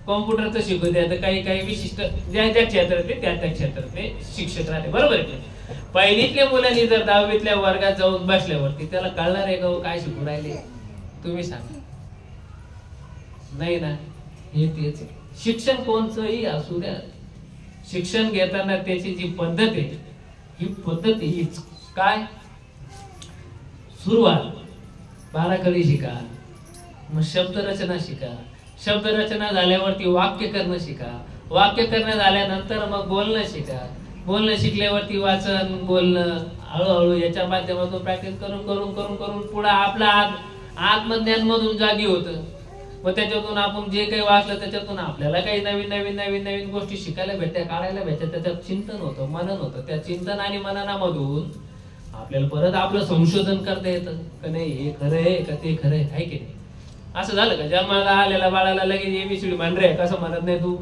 कॉम्प्युटरचं शिकवते, तर काही काही विशिष्ट ज्या ज्या क्षेत्रात त्या त्या क्षेत्रातले शिक्षक राहते. बरोबर आहे. 1लीतल्या मुलांनी जर 10वीतल्या वर्गात जाऊन बसल्यावरती त्याला कळणार आहे का काय शिकू राहिले, तुम्ही सांगा. नाही ना. हे तेच शिक्षण कोणचंही असू द्या, शिक्षण घेताना त्याची जी पद्धत आहे ही पद्धत हीच काय, सुरुवात बाराखडी शिका, मग शब्दरचना शिका, शब्दरचना झाल्यावरती वाक्य करणं शिका, वाक्य करणं झाल्यानंतर मग बोलणं शिका, बोलणं शिकल्यावरती वाचन बोलणं हळूहळू याच्या माध्यमातून प्रॅक्टिस करून करून करून करून पुढे आपला आत्मज्ञान मधून जागी होतं. मग त्याच्यातून आपण जे काही वाचलं त्याच्यातून आपल्याला काही नवीन नवीन नवीन नवीन गोष्टी शिकायला भेटत्या, काढायला भेटत्या, त्याच्यात चिंतन होतं, मनन होतं. त्या चिंतन आणि मननामधून आपल्याला परत आपलं संशोधन करता येतं का नाही, हे खरं आहे का ते खरं आहे की नाही. असं झालं का जन्माला आलेला बाळाला लगेच ABCD म्हण रे कसं म्हणत नाही तू,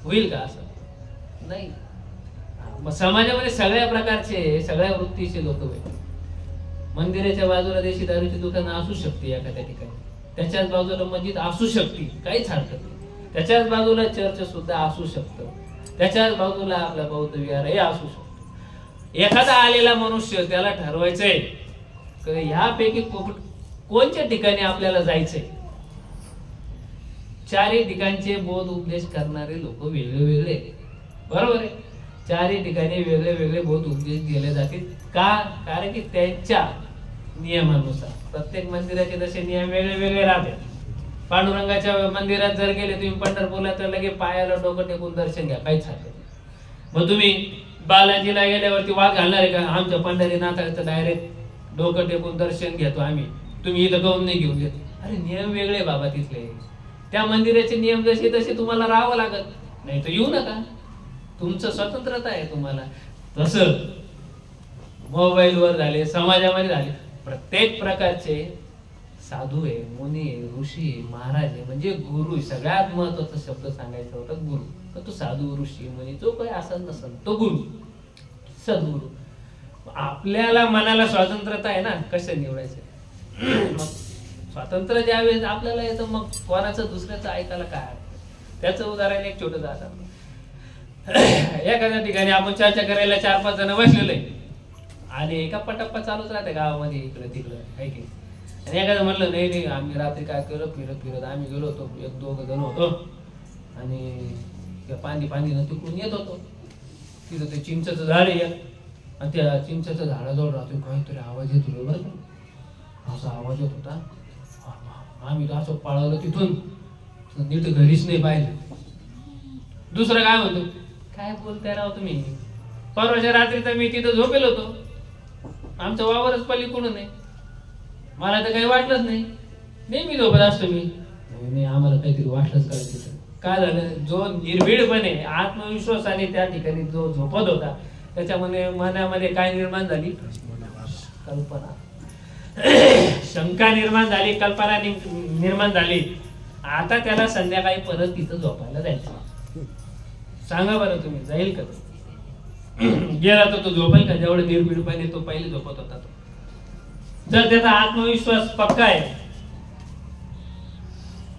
होईल का असं नाही. मग समाजामध्ये सगळ्या प्रकारचे सगळ्या वृत्तीचे लोक आहेत. मंदिराच्या बाजूला देशी दारूची दुकानं असू शकते एखाद्या ठिकाणी, त्याच्याच बाजूला मस्जिद असू शकते, काहीच हरकत नाही. त्याच्याच बाजूला चर्च सुद्धा असू शकतं, त्याच्याच बाजूला आपला बौद्ध विहार हे असू शकतो. एखादा आलेला मनुष्य त्याला ठरवायचंय ह्यापैकी कोणत्या ठिकाणी आपल्याला जायचंय. चारही ठिकाणचे बोध उपदेश करणारे लोक वेगळे वेगळे, बरोबर आहे. चारही ठिकाणी वेगळे वेगळे बोध उपदेश दिले जातील का, कारण की त्यांच्या नियमानुसार प्रत्येक मंदिराचे जसे नियम वेगळे वेगळे राहतात. पांडुरंगाच्या मंदिरात जर गेले तुम्ही पंढरपूरला तर लगे पायाला डोकं टेकून दर्शन घ्या, काहीच हरकत नाही. मग तुम्ही बालाजीला गेल्यावरती वाद घालणार आहे का, आमच्या पंढरीनाथाचं डायरेक्ट डोकं टेकून दर्शन घेतो आम्ही, तुम्ही इथं गाऊन नाही घेऊन घेत. अरे नियम वेगळे बाबा तिथले, त्या मंदिराचे नियम जसे तसे तुम्हाला राहावं लागत, नाही तर येऊ नका, तुमचं स्वतंत्रता आहे तुम्हाला. तसं मोबाईलवर झाले, समाजामध्ये झाले, प्रत्येक प्रकारचे साधू आहे, मुनी आहे, ऋषी आहे, महाराज आहे, म्हणजे गुरु. सगळ्यात महत्वाचा शब्द सांगायचा होता गुरु. तो साधू ऋषी मुनी जो काही असन नसन तो गुरु, सद्गुरु. आपल्याला मनाला स्वातंत्र्यता आहे ना, कसं निवडायचं. मग स्वातंत्र्य ज्यावेळेस आपल्याला येतं मग कोणाचं दुसऱ्याचं ऐकायला काय. त्याचं उदाहरण एक छोटं जातं. एखाद्या ठिकाणी आपण चर्चा करायला 4-5 जण बसलेले आणि गप्पा टप्पा चालूच राहते गावामध्ये इकडे तिकडे आहे की. आणि एखादं म्हणलं नाही नाही आम्ही रात्री काय केलं, फिरत फिरत आम्ही गेलो होतो, 1-2 जण होतो आणि पाणी तिकडून येत होतो, तिथं ते चिंचेचं झाड आहे आणि त्या चिंचेच्या झाडाजवळ राहतो काहीतरी आवाज येतो बरं का, असा आवाज येत होता. आम्ही असं पळालं तिथून, नीट घरीच नाही पाहिलं. दुसरं काय म्हणतो, काय बोलताय राव तुम्ही, परवाच्या रात्री तर मी तिथं झोपेल होतो, आमचं वावरच पलीकडून आहे, मला तर काही वाटलंच नाही, नेहमी झोपत असतो मी. नाही आम्हाला काहीतरी वाटलंच करायचं. काय झालं, जो निर्भीडपणे आत्मविश्वासाने त्या ठिकाणी जो झोपत होता त्याच्यामध्ये मनामध्ये काय निर्माण झाली, कल्पना, शंका निर्माण झाली, कल्पना निर्माण झाली. आता त्याला संध्याकाळी परत तिथं झोपायला जायचं. सांगा बरं तुम्ही जाईल का, गेला तर तो झोपेल का जेवढं निर्भीडपणे तो पहिले झोपत होता तो. जर त्याचा आत्मविश्वास पक्का आहे,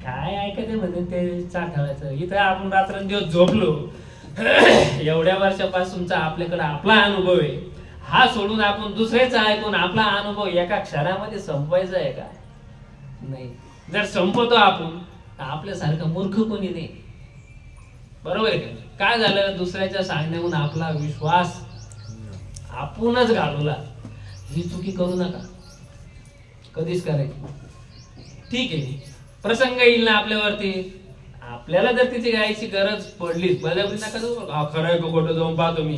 काय ऐकायचं म्हणजे ते चाठवायचं. इथं आपण रात्रंदिवस झोपलो, एवढ्या वर्षापासूनचा आपल्याकडे आपला अनुभव आहे, हा सोडून आपण दुसऱ्याचा ऐकून आपला अनुभव एका क्षणामध्ये संपवायचा आहे का, नाही. जर संपवतो आपण आपल्यासारखं मूर्ख कोणी नाही, बरोबर आहे का. काय झालं, दुसऱ्याच्या सांगण्याहून आपला विश्वास आपणच घालवला, ही चुकी करू नका, कधीच करायची. ठीक आहे, प्रसंग येईल ना आपल्यावरती, आपल्याला जर तिची गायची गरज पडलीच, बळजबरी नका जाऊ. खरं आहे का खोटं जाऊन पाहतो मी,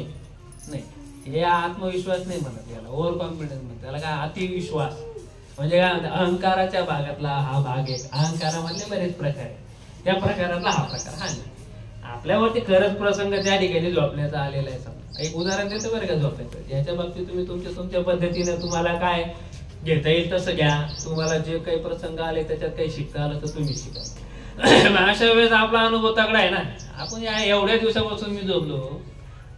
नाही. हे आत्मविश्वास नाही म्हणत याला, ओव्हर कॉन्फिडन्स म्हणतात. त्याला काय अतिविश्वास म्हणजे काय म्हणतात, अहंकाराच्या भागातला हा भाग आहे. अहंकारामधले बरेच प्रकार आहेत, त्या प्रकारातला हा प्रकार हा नाही. आपल्यावरती खरंच प्रसंग त्या ठिकाणी झोपण्याचा आलेला आहे. समजा एक उदाहरण देतो बरं का झोपण्याचं. याच्या बाबतीत तुम्ही तुमच्या पद्धतीने तुम्हाला काय घेता येईल तसं घ्या. तुम्हाला जे काही प्रसंग आले त्याच्यात काही शिकता आलं तर तुम्ही शिका. अशा वेळेस आपला अनुभव तगडा आहे ना. आपण एवढ्या दिवसापासून मी झोपलो,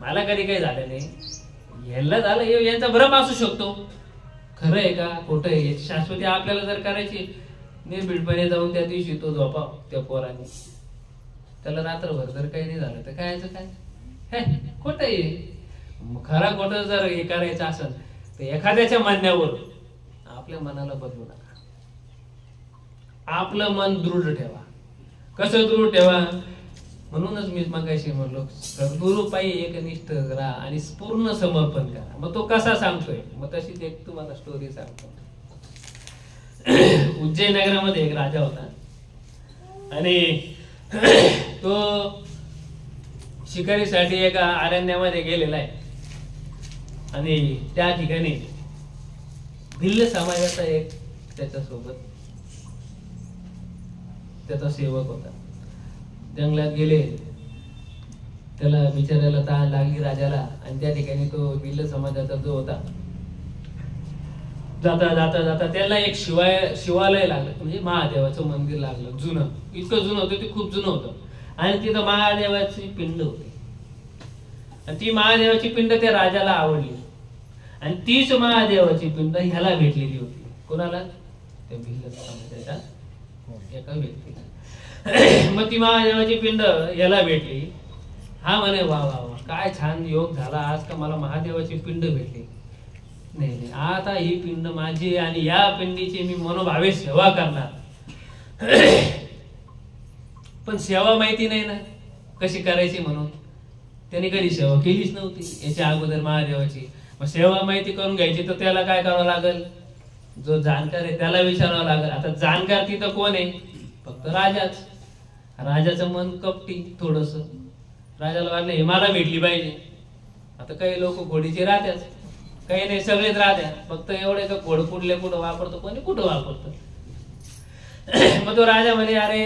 मला कधी काही झालं नाही, यांना झालं, यांचा भ्रम असू शकतो. खरं आहे का खोटं आहे याची शाश्वती आपल्याला जर करायची, निर्भीडपणे जाऊन त्या दिवशी तो झोपाव त्या पोराने. त्याला रात्रभर जर काही नाही झालं तर कायचं काय, हे खोटं आहे. खरा खोटं जर हे करायचं असेल तर एखाद्याच्या म्हणण्यावर आपल्या मनाला बदलू नका. आपलं मन दृढ ठेवा. कसं दृढ ठेवा? म्हणूनच मी मगाशी म्हणलो, सद्गुरु पायी एकनिष्ठ राहा आणि पूर्ण समर्पण करा. मग तो कसा सांगतोय, मग तशीच एक तुम्हाला स्टोरी सांगतो. उज्जैन नगरामध्ये एक राजा होता आणि तो शिकारीसाठी एका अरण्यामध्ये गेलेला आहे आणि त्या ठिकाणी भिल्ल समाजाचा एक त्याच्यासोबत त्याचा सेवक होता. जंगलात गेले, त्याला बिचारायला तहान लागली राजाला, आणि त्या ठिकाणी तो भिल्ल समाजाचा जो होता, जाता जाता जाता त्याला एक शिवालय लागलं, म्हणजे महादेवाचं मंदिर लागलं. जुनं, इतकं जुनं होतं, ते खूप जुनं होतं. आणि तिथं महादेवाची पिंड होती. आणि ती महादेवाची पिंड त्या राजाला आवडली आणि तीच महादेवाची पिंड ह्याला भेटलेली होती. कोणाला? त्या भिल्ल समाजाच्या एका व्यक्तीला. मग ती महादेवाची पिंड याला भेटली. हा म्हणे, वा वा वा, काय छान योग झाला आज का मला महादेवाची पिंड भेटली. नाही नाही, आता ही पिंड माझी आणि या पिंडीची मी मनोभावे सेवा करणार. पण सेवा माहिती नाही ना कशी करायची, म्हणून त्याने कधी सेवा केलीच नव्हती याच्या अगोदर महादेवाची. मग सेवा माहिती करून घ्यायची तर त्याला काय करावं लागेल, जो जाणकार आहे त्याला विचारावं लागेल. आता जाणकार तिथं कोण आहे? फक्त राजाच. राजाचं मन कपटी थोडस. राजाला वाटलं हे मला भेटली पाहिजे. आता काही लोक घोडीचे राहत्याच, काही नाही, सगळेच राहत्या. फक्त एवढे का घोड कुठले कुठं वापरतो, कोणी कुठं वापरतो. मग तो राजा म्हणे, अरे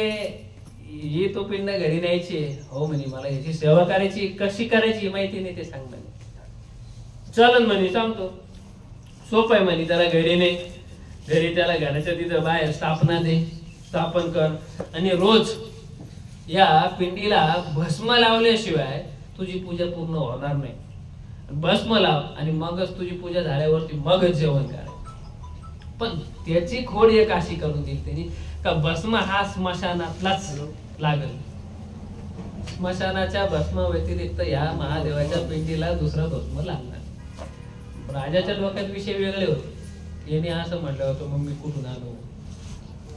ही तो पिंड घरी न्यायची. हो म्हणे, मला याची सेवा करायची, कशी करायची माहिती नाही, ते सांग म्हणे. चलन म्हणे, सांगतो. सोपं आहे म्हणे, त्याला घरी नाही, घरी त्याला घराच्या तिथं बाहेर स्थापन कर आणि रोज या पिंडीला भस्म लावल्याशिवाय तुझी पूजा पूर्ण होणार नाही. भस्म लाव आणि मगच तुझी पूजा झाल्यावरती मगच जेवण कर. पण त्याची खोड एक अशी करून दिली त्यांनी का भस्म हा स्मशानातलाच लागल. स्मशानाच्या भस्म व्यतिरिक्त या महादेवाच्या पिंडीला दुसरा भस्म लागणार. राजाच्या डोक्यात विषय वेगळे होते. यांनी असं म्हटलं होतं, मग मी कुठून आणू?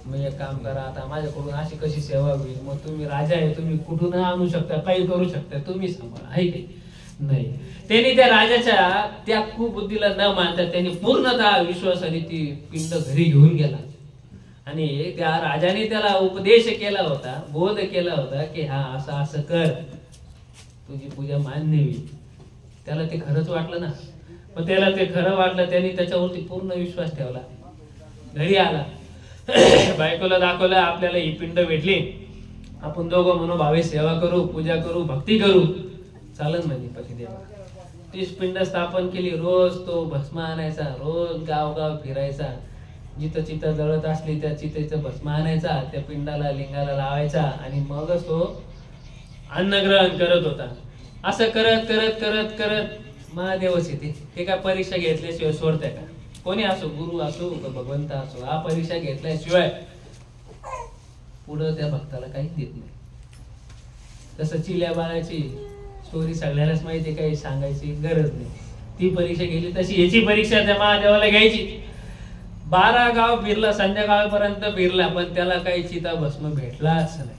मग एक काम करा, आता माझ्याकडून अशी कशी सेवा होईल? मग तुम्ही राजा आहे, तुम्ही कुठून आणू शकता, काही करू शकता, तुम्ही सांभाळा, आहे की नाही? त्यांनी त्या राजाच्या त्या कुबुद्धीला न मानता त्यांनी पूर्णतः विश्वासाने ती पिंड घरी घेऊन गेला आणि त्या राजाने त्याला उपदेश केला होता, बोध केला होता की हा असं असं कर, तुझी पूजा मान्य होईल. त्याला ते खरंच वाटलं ना. पण त्याला ते खरं वाटलं, त्यांनी त्याच्यावरती पूर्ण विश्वास ठेवला. घरी आला, बायकोला दाखवलं, आपल्याला ही पिंड भेटली, आपण दोघं मनोभावे सेवा करू, पूजा करू, भक्ती करू. चालन म्हणजे पतिदेवा. तीच पिंड स्थापन केली. रोज तो भस्म आणायचा, रोज गावगाव फिरायचा, जिथं चिथं जळत असली त्या चितेचं भस्म आणायचा, त्या पिंडाला लिंगाला लावायचा आणि मगच तो अन्नग्रहण करत होता. असं करत करत करत करत महादेवच येते. ते काय परीक्षा घेतल्याशिवाय सोडते का? कोणी असो, गुरु असो, भगवंत असो, हा परीक्षा घेतल्याशिवाय पुढं त्या भक्ताला काहीच देत नाही. तसं चिल्या बाळाची स्टोरी सगळ्यांनाच माहिती, काही सांगायची गरज नाही. ती परीक्षा गेली तशी याची परीक्षा त्या महादेवाला घ्यायची. 12 गाव फिरला, संध्याकाळपर्यंत फिरला, पण त्याला काही चिता भस्म भेटलाच नाही.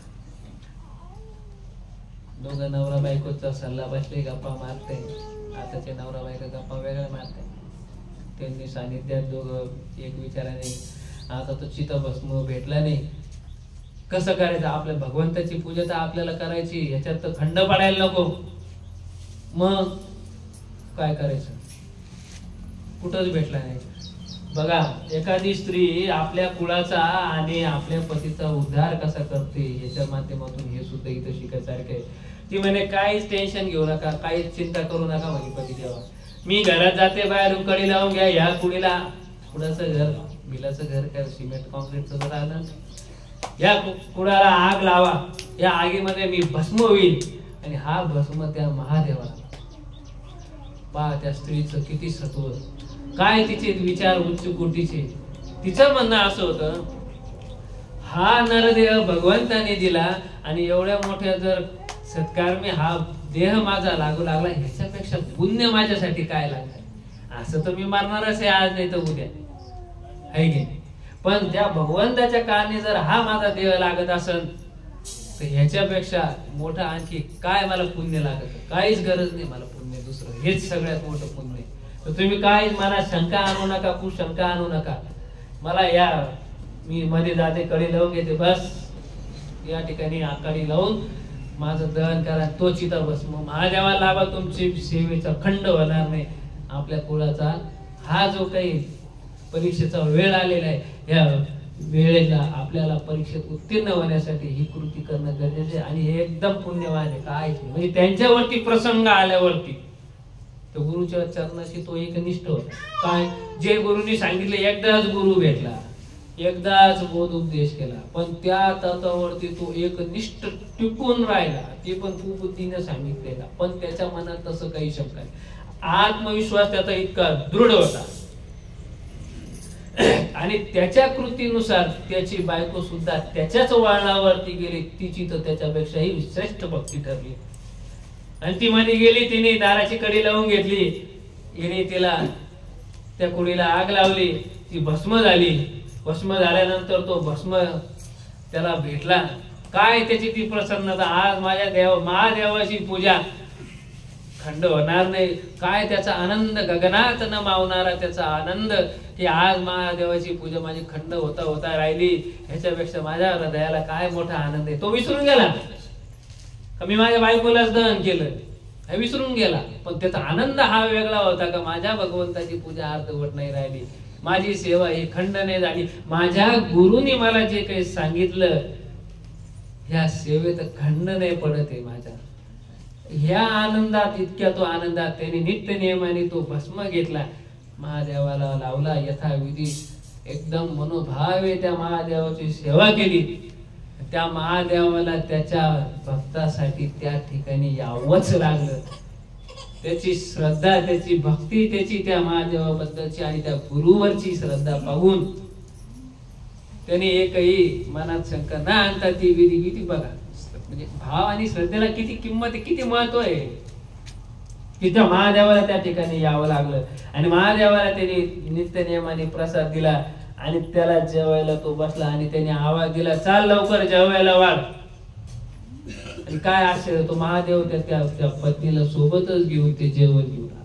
दोघं नवरा बायकोचा सल्ला बसले, गप्पा मारते. आताचे नवरा बायको गप्पा वेगळ्या मारते. त्यांनी सानिध्यात दोघं एक विचाराने, आता तो चिताभस्म भेटला नाही, कसं करायचं? आपल्या भगवंताची पूजा तर आपल्याला करायची, ह्याच्यात तर खंड पडायला नको. मग काय करायचं? कुठंच भेटला नाही. बघा, एखादी स्त्री आपल्या कुळाचा आणि आपल्या पतीचा उद्धार कसा करते याच्या माध्यमातून हे सुद्धा इथं शिकायसारखं आहे. ती म्हणे काहीच टेन्शन घेऊ नका, काहीच चिंता करू नका म्हणे पती देवा. मी घरात जाते, बाहेरून कडी लावून घ्या. या कुडीला कुणाचं घर, बिलाचं घर काय सिमेंट कॉन्क्रीटचं घर आलं, या कुडाला आग लावा. या आगीमध्ये मी भस्म होईल आणि हा भस्म त्या महादेवाला. पहा त्या स्त्रीचं किती सत्व, काय तिचे विचार उच्च कोटीचे. तिचं म्हणणं असं होतं, हा नरदेह भगवंताने दिला आणि एवढ्या मोठ्या जर सत्कार मी हा देह माझा लागू लागला, ह्याच्यापेक्षा पुण्य माझ्यासाठी काय लागणार? असं तर मी मारणारच आहे आज नाही तर उद्या, आहे की नाही? पण त्या भगवंताच्या कारणे जर हा माझा देह लागत असेल तर ह्याच्यापेक्षा मोठं आणखी काय मला पुण्य लागत? काहीच गरज नाही मला पुण्य दुसरं, हेच सगळ्यात मोठं पुण्य. तर तुम्ही काय मला शंका आणू नका, कुशंका आणू नका. मला या मी मध्ये जाते, कडी लावून घेते, बस या ठिकाणी आकाडी लावून माझं दहन करा. तो चिता भस्म महादेवाला लाभा, तुमची सेवेचा खंड होणार नाही. आपल्या कुळाचा हा जो काही परीक्षेचा वेळ आलेला आहे, या वेळेला आपल्याला परीक्षेत उत्तीर्ण होण्यासाठी ही कृती करणं गरजेचे आहे. आणि हे एकदम पुण्यवान आहे. काय म्हणजे त्यांच्यावरती प्रसंग आल्यावरती तर गुरुच्या चरणाशी तो एक निष्ठ होता. काय जे गुरुनी सांगितले, एकदाच गुरु भेटला, एकदाच बोध उपदेश केला, पण त्या तत्वावरती तो एक निष्ठ टिकून राहिला. ते पण कुबुद्धीने सांगितलेला, पण त्याच्या मनात तसं काही शंका नाही. आत्मविश्वास त्याचा इतका दृढ होता आणि त्याच्या कृतीनुसार त्याची बायको सुद्धा त्याच्याच वळणावरती गेली. तिची तर त्याच्यापेक्षाही श्रेष्ठ भक्ती ठरली. आणि ती मध्ये गेली, तिने दाराची कडी लावून घेतली, हिने तिला त्या कुडीला आग लावली, ती भस्म झाली. भस्म झाल्यानंतर तो भस्म त्याला भेटला. काय त्याची ती प्रसन्नता, आज माझ्या महादेवाची पूजा खंड होणार नाही. काय त्याचा आनंद, गगनात न मावणारा त्याचा आनंद, की आज महादेवाची पूजा माझी खंड होता होता राहिली, ह्याच्यापेक्षा माझ्या हृदयाला काय मोठा आनंद आहे. तो विसरून गेला. मी माझ्या बायकोलाच दहन केलं, हे विसरून गेला. पण त्याचा आनंद हा वेगळा होता, का माझ्या भगवंताची पूजा अर्धवट नाही राहिली, माझी सेवा ही खंड नाही झाली. माझ्या गुरुनी मला जे काही सांगितलं, ह्या सेवेत खंड नाही पडत आहे माझ्या. ह्या आनंदात, इतक्या तो आनंदात त्याने नित्य नियमाने तो भस्म घेतला, महादेवाला लावला यथाविधी. एकदम मनोभावे त्या महादेवाची सेवा केली. त्या महादेवाला त्याच्या भक्तासाठी त्या ठिकाणी यावंच लागलं. त्याची श्रद्धा, त्याची भक्ती, त्याची त्या महादेवाबद्दलची आणि त्या गुरुवरची श्रद्धा पाहून त्याने एकही मनात शंका न आणता ती विधी किती बघा, म्हणजे भाव आणि श्रद्धेला किती किंमत आहे, किती महत्व आहे. की त्या महादेवाला त्या ठिकाणी यावं लागलं. आणि महादेवाला त्याने नित्य नियमाने प्रसाद दिला आणि त्याला जेवायला तो बसला आणि त्याने आवाज दिला, चाल लवकर जेवायला वाढ. आणि काय आश्चर्य, तो महादेव त्या पत्नीला सोबतच घेऊन ते जेवण घेऊन आला.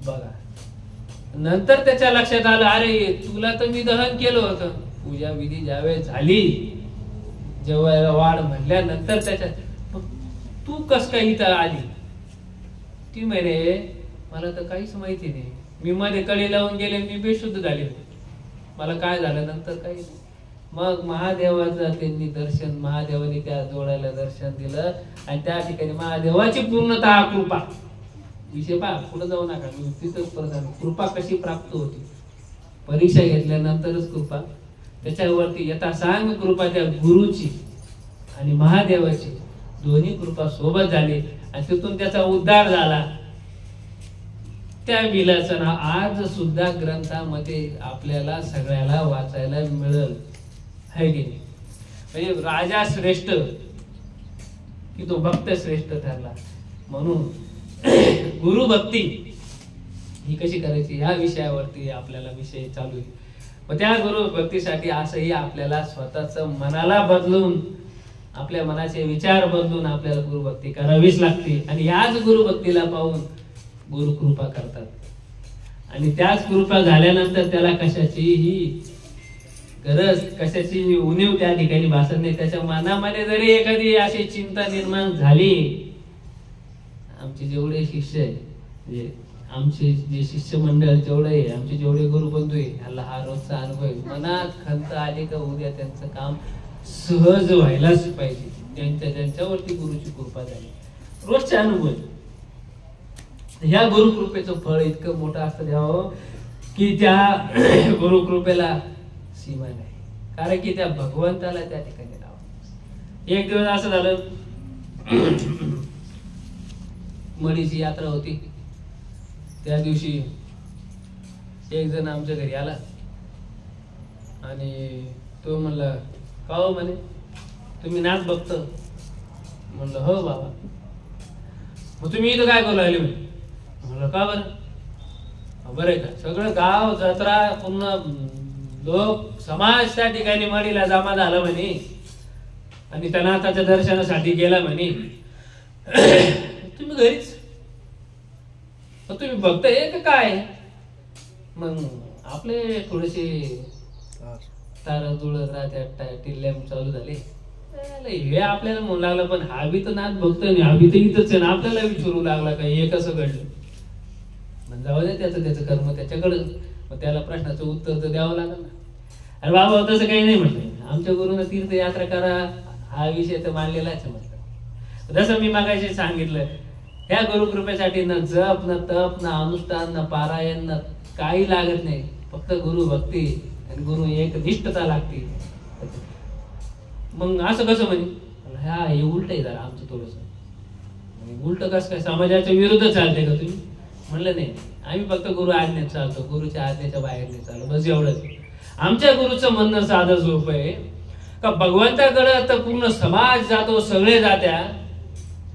बघा, नंतर त्याच्या लक्षात आलं, अरे तुला तर मी दहन केलं होतं. पूजा विधी ज्यावेळेस झाली, जेवायला वाढ म्हटल्यानंतर त्याच्यात तू कस काय इथं आली? ती म्हणे, मला तर काहीच माहिती नाही, मी मध्ये कडी लावून गेले, मी बेशुद्ध झाले, मला काय झालं नंतर काही नाही. मग महादेवाचं त्यांनी दर्शन, महादेवाने त्या जोड्याला दर्शन दिलं आणि त्या ठिकाणी महादेवाची पूर्णतः कृपा. विषय पहा, पुढे जाऊ नका, तिथंच परत कृपा कशी प्राप्त होती. परीक्षा घेतल्यानंतरच कृपा, त्याच्यावरती यथा सांग कृपा त्या गुरुची आणि महादेवाची दोन्ही कृपा सोबत झाली आणि तिथून त्याचा उद्धार झाला. त्या बिलाचं नाव आज सुद्धा ग्रंथामध्ये आपल्याला सगळ्याला वाचायला मिळेल, है की नाही? म्हणजे राजा श्रेष्ठ की तो भक्त श्रेष्ठ ठरला. म्हणून गुरु भक्ती ही कशी करायची ह्या विषयावरती आपल्याला विषय चालू आहे. मग त्या गुरु भक्तीसाठी असंही आपल्याला स्वतःच मनाला बदलून आपल्या मनाचे विचार बदलून आपल्याला गुरुभक्ती करावीच लागते. आणि याच गुरुभक्तीला पाहून गुरु कृपा करतात. आणि त्याच कृपा झाल्यानंतर त्याला कशाचीही गरज, कशाची उणीव त्या ठिकाणी भासत नाही. त्याच्या मनामध्ये जरी एखादी अशी चिंता निर्माण झाली, आमचे जेवढे शिष्य आहे, आमचे जे शिष्य मंडळ जेवढे आहे, आमचे जेवढे गुरुबंधू आहे, ह्याला हा रोजचा अनुभव आहे. मनात खंत आली का उद्या त्यांचं काम सहज व्हायलाच पाहिजे. ज्यांच्यावरती गुरुची कृपा झाली, रोजचे अनुभव आहे. ह्या गुरुकृपेचं फळ इतकं मोठं असतं द्यावं की त्या गुरुकृपेला सीमा नाही. कारण की त्या भगवंताला त्या ठिकाणी राहावं. एक दिवस असं झालं, मडीची यात्रा होती. त्या दिवशी एक जण आमच्या घरी आला आणि तो म्हणला, का हो म्हणे तुम्ही नाच बघतो? म्हणलं हो बाबा. मग तुम्ही इथं काय करू लागले? म्हणलं का बरं? बरं आहे का, सगळं गाव जत्रा पूर्ण लोक समाज त्या ठिकाणी मडीला जमा झाला म्हणे आणि त्या नाथाच्या दर्शनासाठी गेला म्हणे. तुम्ही घरीच, तुम्ही बघताय का काय? मग आपले थोडेसे तारा जुळत राहत्या, टिल्ल्याम चालू झाले. हे आपल्याला म्हणू लागला, पण हा बी तर नाच बघतोय नाही, हा बी तर इथंच आहे ना. आपल्याला विचारू लागला का हे कसं घडलं? मग जाऊ दे, त्याचं कर्म त्याच्याकडं. मग त्याला प्रश्नाचं उत्तर तर द्यावं लागलं ना. अरे बाबा तसं काही नाही म्हटलं, आमच्या गुरुनं तीर्थयात्रा करा हा विषय तर मानलेलाच म्हटलं. जसं मी मागाशी सांगितलं, ह्या गुरुकृपेसाठी न जप, न तप, न अनुष्ठान, न पारायण, न काही लागत नाही. फक्त गुरु भक्ती आणि गुरु एक निष्ठता लागते. मग असं कसं म्हणे? हा हे उलट आहे जरा आमचं थोडंसं. उलट कसं काय, समाजाच्या विरुद्ध चालते का तुम्ही? म्हणलं नाही, आम्ही फक्त गुरु आज्ञेत चालतो, गुरुच्या आज्ञेच्या बाहेर नाही चालतो, बस एवढंच. आमच्या गुरुचं म्हणणं साधं सोपं आहे का भगवंताकडे तर पूर्ण समाज जातो, सगळे जात्या.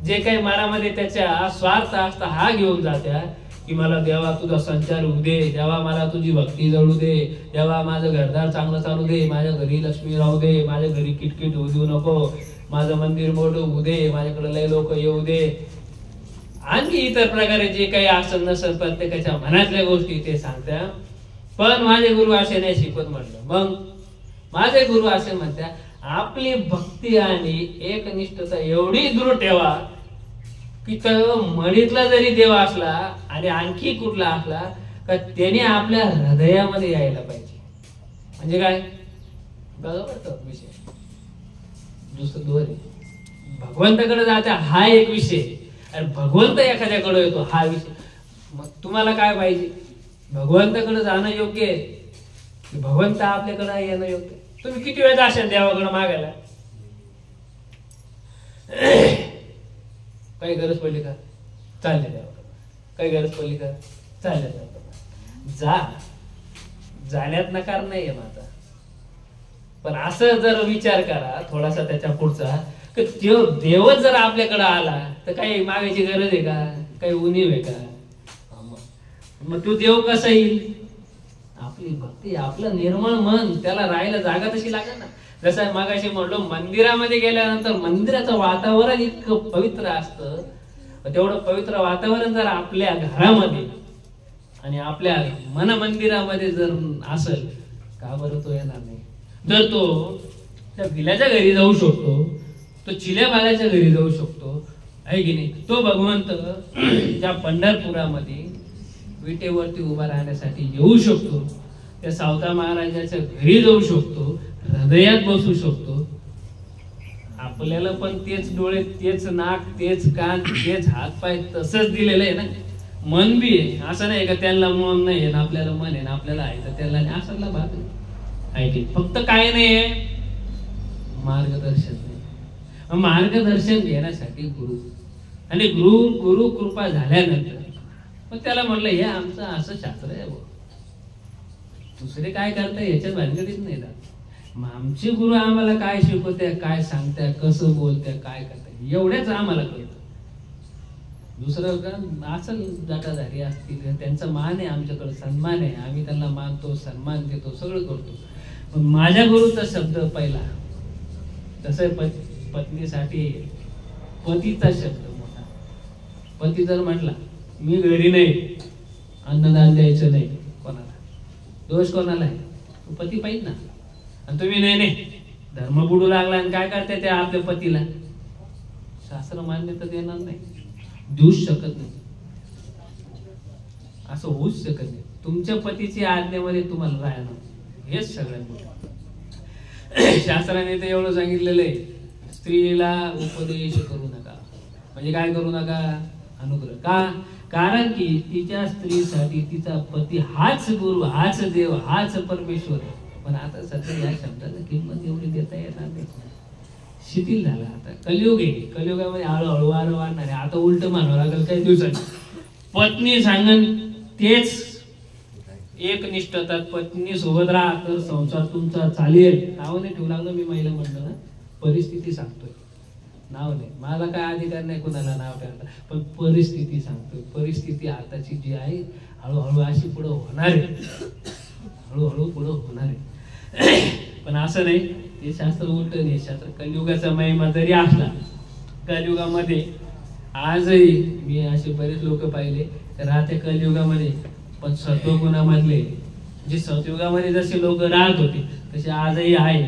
जे काही मनामध्ये त्याच्या स्वार्थ असता हा घेऊन जात्या की मला देवा तुझा संचार होऊ दे, देवा मला तुझी भक्ती जळू दे, देवा माझं घरदार चांगलं चालू दे, माझ्या घरी लक्ष्मी राहू दे, माझ्या घरी किटकिट होऊ देऊ नको, माझं मंदिर मोठं होऊ दे, माझ्याकडे लय लोक येऊ दे. आणखी इतर प्रकारे जे काही असेल नसेल प्रत्येकाच्या मनातल्या गोष्टी ते सांगत्या. पण माझे गुरु असे नाही शिकवत म्हटलं. मग माझे गुरु असे म्हणत्या, आपली भक्ती आणि एकनिष्ठता एवढी दृढ ठेवा की मडीतला जरी देव असला आणि आणखी कुठला असला का त्याने आपल्या हृदयामध्ये यायला पाहिजे. म्हणजे काय बघा विषय दुसरं दोन भगवंताकडे जायचा हा एक विषय, आणि भगवंत एखाद्याकडे येतो हा विषय. मग तुम्हाला काय पाहिजे? भगवंताकडे जाणं योग्य आहे की भगवंत आपल्याकडे येणं योग्य? तुम्ही किती वेळ जाशाल देवाकडे मागायला? काही गरज पडली का चालले देवाकडे, काही गरज पडली का चालले देवाकडे. जा, जाण्यात नकार नाहीये माझा. पण असं जर विचार करा थोडासा त्याच्या पुढचा, की देवच जर आपल्याकडे आला तर काही मागायची गरज आहे का? काही उणीव आहे का? मग तो देव कसा येईल? आपली भक्ती, आपलं निर्मळ मन, त्याला राहायला जागा तशी लागेल ना. जसं मागाशी म्हणलो, मंदिरामध्ये गेल्यानंतर मंदिराचं वातावरण इतकं पवित्र असतं, तेवढं पवित्र वातावरण जर आपल्या घरामध्ये आणि आपल्या मन मंदिरामध्ये जर असेल, का बरं तो येणार नाही? जर तो त्या भिल्याच्या घरी जाऊ शकतो, तो चिल्या बाळाच्या घरी जाऊ शकतो, आहे की नाही? तो भगवंत ज्या पंढरपुरामध्ये विटेवरती उभा राहण्यासाठी येऊ शकतो, त्या सावता महाराजाच्या घरी जाऊ शकतो, हृदयात बसू शकतो. आपल्याला पण तेच डोळे, तेच नाक, तेच कान, तेच हात पाय तसंच दिलेलं आहे ना. मन बी आहे, असं नाही का त्यांना मन नाही आहे आपल्याला मन आहे, आपल्याला आहे तर त्याला नाही, असायला भाग आहे की. फक्त काय नाहीये, मार्गदर्शन नाही. मार्गदर्शन घेण्यासाठी गुरु, आणि गुरु कृपा झाल्यानंतर मग त्याला म्हटलं हे आमचं असं शास्त्र आहे, दुसरे काय करताय याच्यात भानगडीत नाही जात. मग आमचे गुरु आम्हाला काय शिकवते, काय सांगताय, कसं बोलताय, काय करताय, एवढ्याच आम्हाला कळतं. दुसरं का असं जटाधारी असतील त्यांचा मान आहे, आमच्याकडे सन्मान आहे, आम्ही त्यांना मानतो, सन्मान देतो, सगळं करतो. पण माझ्या गुरुचा शब्द पहिला तसं पत्नीसाठी पतीचा शब्द मोठा. पती जर म्हटला मी घरी नाही, अन्नदान द्यायचं नाही कोणाला, दोष कोणाला आहे? पती पाहिजे ना. आणि तुम्ही नाही नाही धर्म बुडू लागला आणि काय करते ते आपल्या पतीला, शास्त्र मान्यता देणार नाही, देऊच शकत नाही, असं होऊच शकत नाही. तुमच्या पतीची आज्ञेमध्ये तुम्हाला राहणं हेच सगळ्यात मोठं. शास्त्राने तर एवढं सांगितलेलं आहे, स्त्रीला उपदेश करू नका. म्हणजे काय करू नका? अनुग्रह. का? कारण की तिच्या स्त्रीसाठी तिचा पती हाच गुरु, हाच देव, हाच परमेश्वर. पण आता सध्या या शब्दाला किंमत एवढी देता येणार नाही, शिथिल झाला. आता कलियुग आहे, कलियुगामध्ये हळूहळू वारं वाढणार आहे. आता उलट मानावं लागेल काही दिवसांनी. पत्नी सांगन तेच एक निष्ठतात, पत्नी सोबत राहा तर संसार तुमचा चालेल. नाव नाही ठेवू लागलं मी महिला म्हणलं ना, परिस्थिती सांगतोय, नाव नाही. मला काय अधिकार नाही कोणाला नाव ठेवायला, पण परिस्थिती सांगतोय. परिस्थिती आताची जी आहे हळूहळू अशी पुढं होणार आहे, हळूहळू पुढं होणार आहे. पण असं नाही, ते शास्त्र उलट नाही. शास्त्र कलियुगाचा महिमा जरी असला, कलियुगामध्ये आजही मी असे बरेच लोक पाहिले राहते कलियुगामध्ये, पण सत्वगुणामधले जे सतयुगामध्ये जसे लोक राहत होते तसे आजही आहे.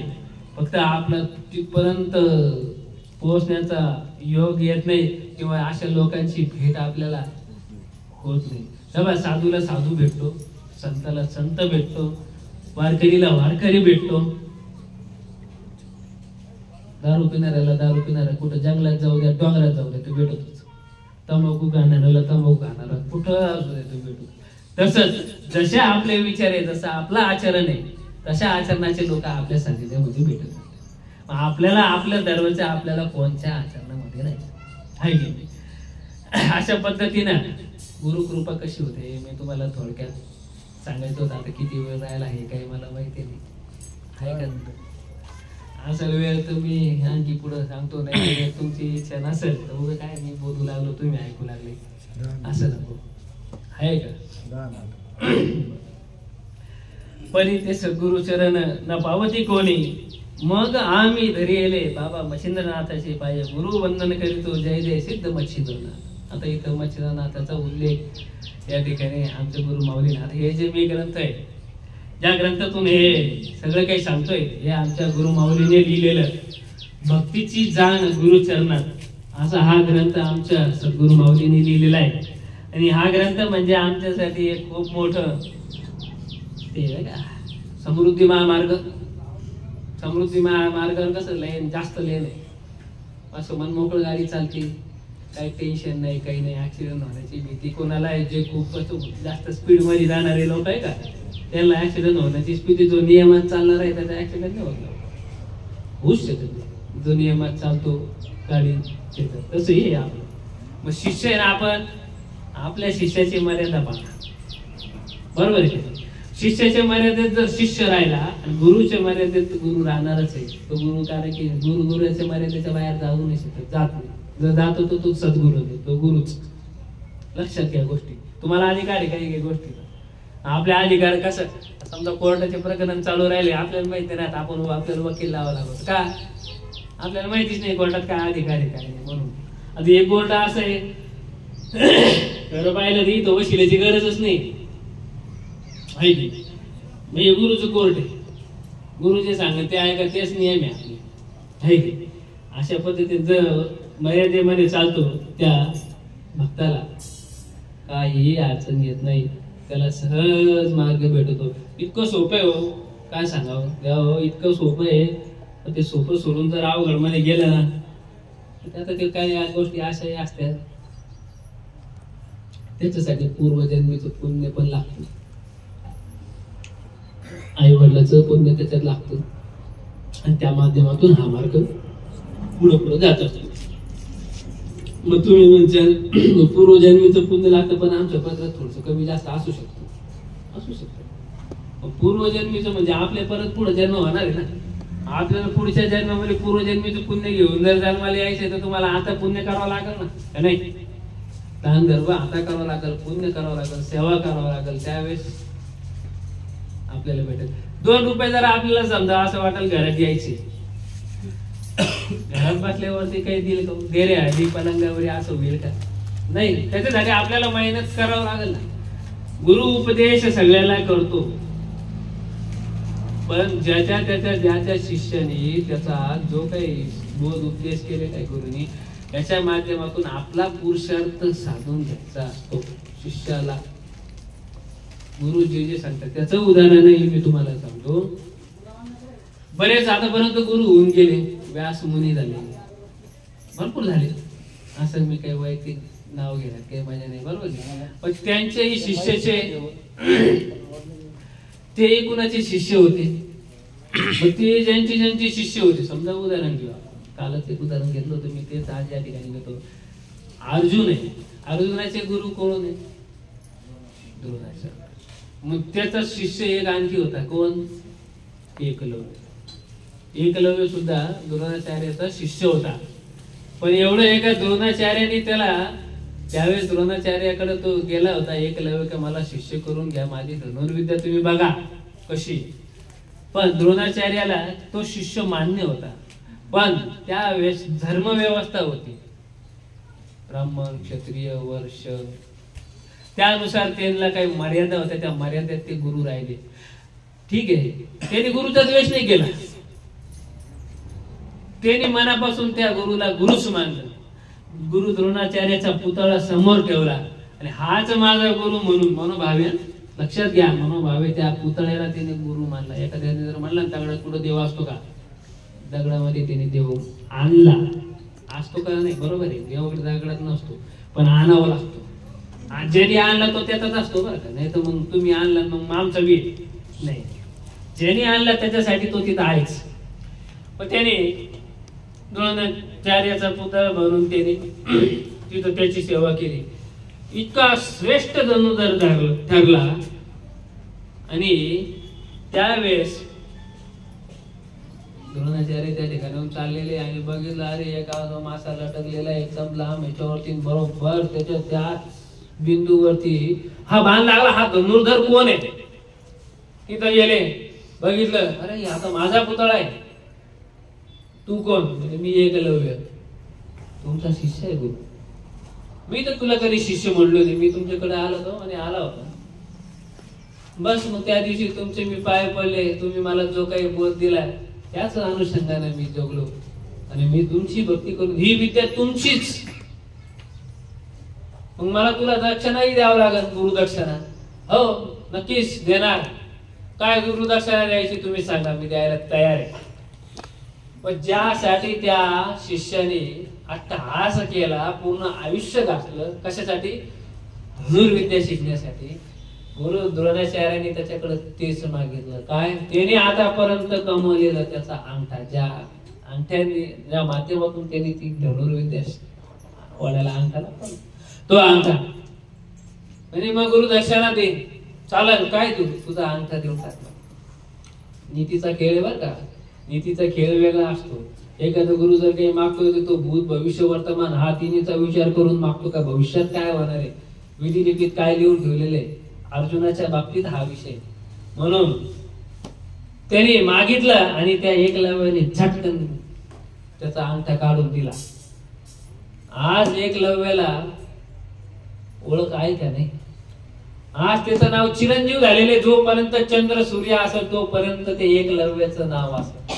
फक्त आपला तिथपर्यंत पोहोचण्याचा योग येत नाही, किंवा अशा लोकांची भेट आपल्याला होत नाही. तेव्हा साधूला साधू भेटतो, संताला संत भेटतो, वारकरीला वारकरी भेटतो, दारू पिणाऱ्याला दारू पिणारा, कुठं जंगलात जाऊ द्या, डोंगरात जाऊ द्या, तो भेटतोच. तंबाखू खाणाऱ्याला तंबाखू खाणारा कुठं असू द्या, तो भेटतो. तसंच जसे आपले विचार आहे, जसं आपलं आचरण आहे, तशा आचरणाचे लोक आपल्या सानिध्यामध्ये भेटत. आपल्याला आपल्या धर्माचे आपल्याला कोणत्या आचरणामध्ये राहायचं आहे की नाही. अशा पद्धतीनं गुरुकृपा कशी होते मी तुम्हाला थोडक्यात सांगायचं होतं. आता किती वेळ राहिला हे काही मला माहिती नाही, आहे का? असेल वेळ तर मी आणखी पुढं सांगतो, नाही तुमची इच्छा नसेल तर उभे काय मी बोलू लागलो तुम्ही ऐकू लागले, असं नको, आहे का? परी ते सद्गुरुचरण न पावती कोणी, मग आम्ही धरी येले बाबा मच्छिंद्रनाथाचे पाय, गुरु वंदन करीतो जय जय सिद्ध मच्छिंद्रनाथ. आता इथं मच्छिंद्रनाथाचा उल्लेख या ठिकाणी आमचे गुरु माऊलीनाथ, हे जे मी ग्रंथ आहे, ज्या ग्रंथातून हे सगळं काही सांगतोय, हे आमच्या गुरु माऊलीने लिहिलेलं भक्तीची जाण गुरुचरणात, असा हा ग्रंथ आमच्या सद्गुरु माऊलीने लिहिलेला आहे. आणि हा ग्रंथ म्हणजे आमच्यासाठी एक खूप मोठं ते का समृद्धी महामार्ग. समृद्धी महामार्गावर कसं लेन जास्त लेन आहे, असं मनमोकळ गाडी चालते, काही टेन्शन नाही, काही नाही, ऍक्सिडेंट होण्याची भीती कोणाला आहे. जे खूप जास्त स्पीड मध्ये जाणारे लोक आहे का, त्यांना ऍक्सिडेंट होण्याची स्पीड, जो नियमात चालणार आहे त्याचा ऍक्सिडेंट नाही होऊच शकत नाही, जो नियमात चालतो गाडी तसंही आहे आपलं. मग शिष्य आहे ना, आपण आपल्या शिष्याची मर्यादा पाहणार, बरोबर आहे. शिष्याच्या मर्यादेत जर शिष्य राहिला आणि गुरुच्या मर्यादेत गुरु राहणारच आहे. तो गुरु, कारण की गुरुच्या मर्यादेच्या बाहेर जाऊ नाही शकत, जात नाही. जर जातो तर तो सद्गुरू नाही, तो गुरुच. लक्षात घ्या गोष्टी. तुम्हाला अधिकार आहे काही काही गोष्टी, आपल्या अधिकार कसं, समजा कोर्टाचे प्रकरण चालू राहिले, आपल्याला माहिती नाही, आपण आपल्याला वकील लावा लागतो का, आपल्याला माहितीच नाही कोर्टात काय अधिकार आहे काय नाही. म्हणून आता एक कोर्ट असं आहे, खरं पाहिलं तर इथं वशिल्याची गरजच नाही, म्हणजे गुरुचं कोर्ट आहे, गुरु जे सांगत ते ऐका, तेच नियम आहे आपले, आहे की. अशा पद्धतीने जर मर्यादेमध्ये चालतो, त्या भक्ताला काही अडचण येत नाही, त्याला सहज मार्ग भेटतो. इतकं सोपं आहे हो, काय सांगावं देवा, इतकं सोपं आहे. ते सोपं सोडून जर अवघड मध्ये गेलं ना, आता ते काही गोष्टी अशाही असतात, त्याच्यासाठी पूर्वजन्मीचं पुण्य पण लागतं, आई वडिलाचं पुण्य त्याच्यात लागतं, आणि त्या माध्यमातून हा मार्ग पुढे पुढे जात असतो. मग तुम्ही म्हणशाल पूर्वजन्मीचं पुण्य लागतं, पण आमच्या पत्रात थोडस कमी जास्त असू शकतो. पूर्वजन्मीचं म्हणजे आपल्या परत पुढे जन्म होणार आहे ना, आपल्याला पुढच्या जन्मामध्ये पूर्वजन्मीचं पुण्य घेऊन जर जन्माला यायचंय तर तुम्हाला आता पुण्य करावं लागेल ना, नाही? दान धर्म आता करावं लागेल, पुण्य करावं लागेल, सेवा करावं लागेल, त्यावेळेस आपल्याला भेटेल. 2 रुपये जर आपल्याला समजा असं वाटेल घरात यायचे, घरात बसल्यावरती काही दिल का दे रे हळदी पलंगावर असं होईल का? नाही, त्याच्यासाठी आपल्याला मेहनत करावं लागेल ना. गुरु उपदेश सगळ्याला करतो, पण ज्याच्या शिष्याने त्याचा जो काही बोध उपदेश केले काय गुरुनी, त्याच्या माध्यमातून आपला पुरुषार्थ साधून घ्यायचा असतो. शिष्याला गुरु जे सांगतात त्याचं उदाहरण मी तुम्हाला सांगतो. बरेच आतापर्यंत गुरु होऊन गेले, व्यास मुनी झाले, भरपूर झाले, असं मी काही वैयक्तिक नाव घेण्यात काही मजा नाही, बरोबर. पण त्यांचेही शिष्याचे ते कुणाचे शिष्य होते, ते ज्यांची शिष्य होते. समजा उदाहरण घेऊ, कालच एक उदाहरण घेतलं होतं मी, तेच आज या ठिकाणी घेतो. अर्जुन आहे, अर्जुनाचे गुरु कोण आहे? द्रोणाचार्य. मग त्याचा शिष्य एक आणखी होता, कोण? एकलव्य. एकलव्य सुद्धा द्रोणाचार्याचा शिष्य होता. पण एवढं एका द्रोणाचार्याने त्याला, त्यावेळेस द्रोणाचार्याकडे तो गेला होता एकलव्य, का मला शिष्य करून घ्या, माझी धनुर्विद्या तुम्ही बघा कशी. पण द्रोणाचार्याला तो शिष्य मान्य होता, पण त्यावेळेस धर्मव्यवस्था होती, ब्राह्मण क्षत्रिय वैश्य, त्यानुसार त्यांना काही मर्यादा होत्या, त्या मर्यादेत ते गुरु राहिले. ठीक आहे, त्यांनी गुरुचा द्वेष नाही केला, त्यांनी मनापासून त्या गुरुला गुरुच मानलं. गुरु द्रोणाचार्याचा पुतळा समोर ठेवला आणि हाच माझा गुरु म्हणून मनोभावे, लक्षात घ्या, मनोभावे त्या पुतळ्याला त्याने गुरु मानला. एखाद्याने जर म्हणला दगडात कुठं देव असतो का? दगडामध्ये त्याने देव आणला असतो का? नाही, बरोबर आहे, देव दगडात नसतो, पण आणावा लागतो. ज्याने आणला तो त्याचाच असतो बरं का, नाही तर मग तुम्ही आणला मग आमचा बी नाही. ज्याने आणला त्याच्यासाठी तो तिथं आहेच. पण त्याने द्रोणाचार्याचा पुतळा बनवून त्याने तिथं त्याची सेवा केली. इतका श्रेष्ठ धनुर्धर ठरला. आणि त्यावेळेस द्रोणाचार्य त्या ठिकाणी चाललेले आणि बघितलं, अरे एका मासा लटकलेला एकदम लांब, याच्यावरती बरोबर त्याच्या त्या बिंदूवरती हा बाण लागला. हा धनुर्धर कोण आहे? तिथं गेले, बघितलं, अरे आता माझा पुतळा आहे, तू कोण? म्हणजे मी एकलव्य, तुमचा शिष्य आहे गुरु. मी तर तुला कधी शिष्य म्हणलो नाही, मी तुमच्याकडे आलो होतो आणि आला होता बस. मग त्या दिवशी तुमचे मी पाय पडले, तुम्ही मला जो काही बोध दिला त्याच अनुषंगाने मी जगलो आणि मी तुमची भक्ती करून, ही विद्या तुमचीच, मग मला तुला दक्षिणाही द्यावं लागेल, गुरुदक्षिणा. हो नक्कीच देणार. काय गुरुदक्षिणा द्यायची तुम्ही सांगा, मी द्यायला तयार आहे. पण ज्यासाठी त्या शिष्याने अट्टहास केला, पूर्ण आयुष्य घातलं, कशासाठी? धनुर्विद्या शिकण्यासाठी. गुरु द्रोणाचार्याने त्याच्याकडे तेच मागितलं, काय? त्याने आतापर्यंत कमवलेलं त्याचा अंगठा, ज्या अंगठ्याने, ज्या माध्यमातून त्यांनी ती धनुर्विद्या वड्याला अंगठाला, तो अंगठा. म्हणजे मग गुरु दक्षिणा दे, चालेल, काय तू तुझा अंगठा देऊन टाकला. नीतीचा खेळ बर का, नीतीचा खेळ वेगळा असतो. एखादा गुरु जर काही मागतोय तो भूत भविष्य वर्तमान हा तिन्हीचा विचार करून मागतो का भविष्यात काय होणार आहे, विधिलिखित काय लिहून ठेवलेले. अर्जुनाच्या बाबतीत हा विषय. म्हणून त्याने मागितलं आणि त्या एकलव्याने झटकन त्याचा अंगठा काढून दिला. आज एकलव्याला ओळख आहे का नाही? आज त्याचं नाव चिरंजीव झालेले. जोपर्यंत चंद्र सूर्य असेल तोपर्यंत ते एकलव्याचं नाव असेल.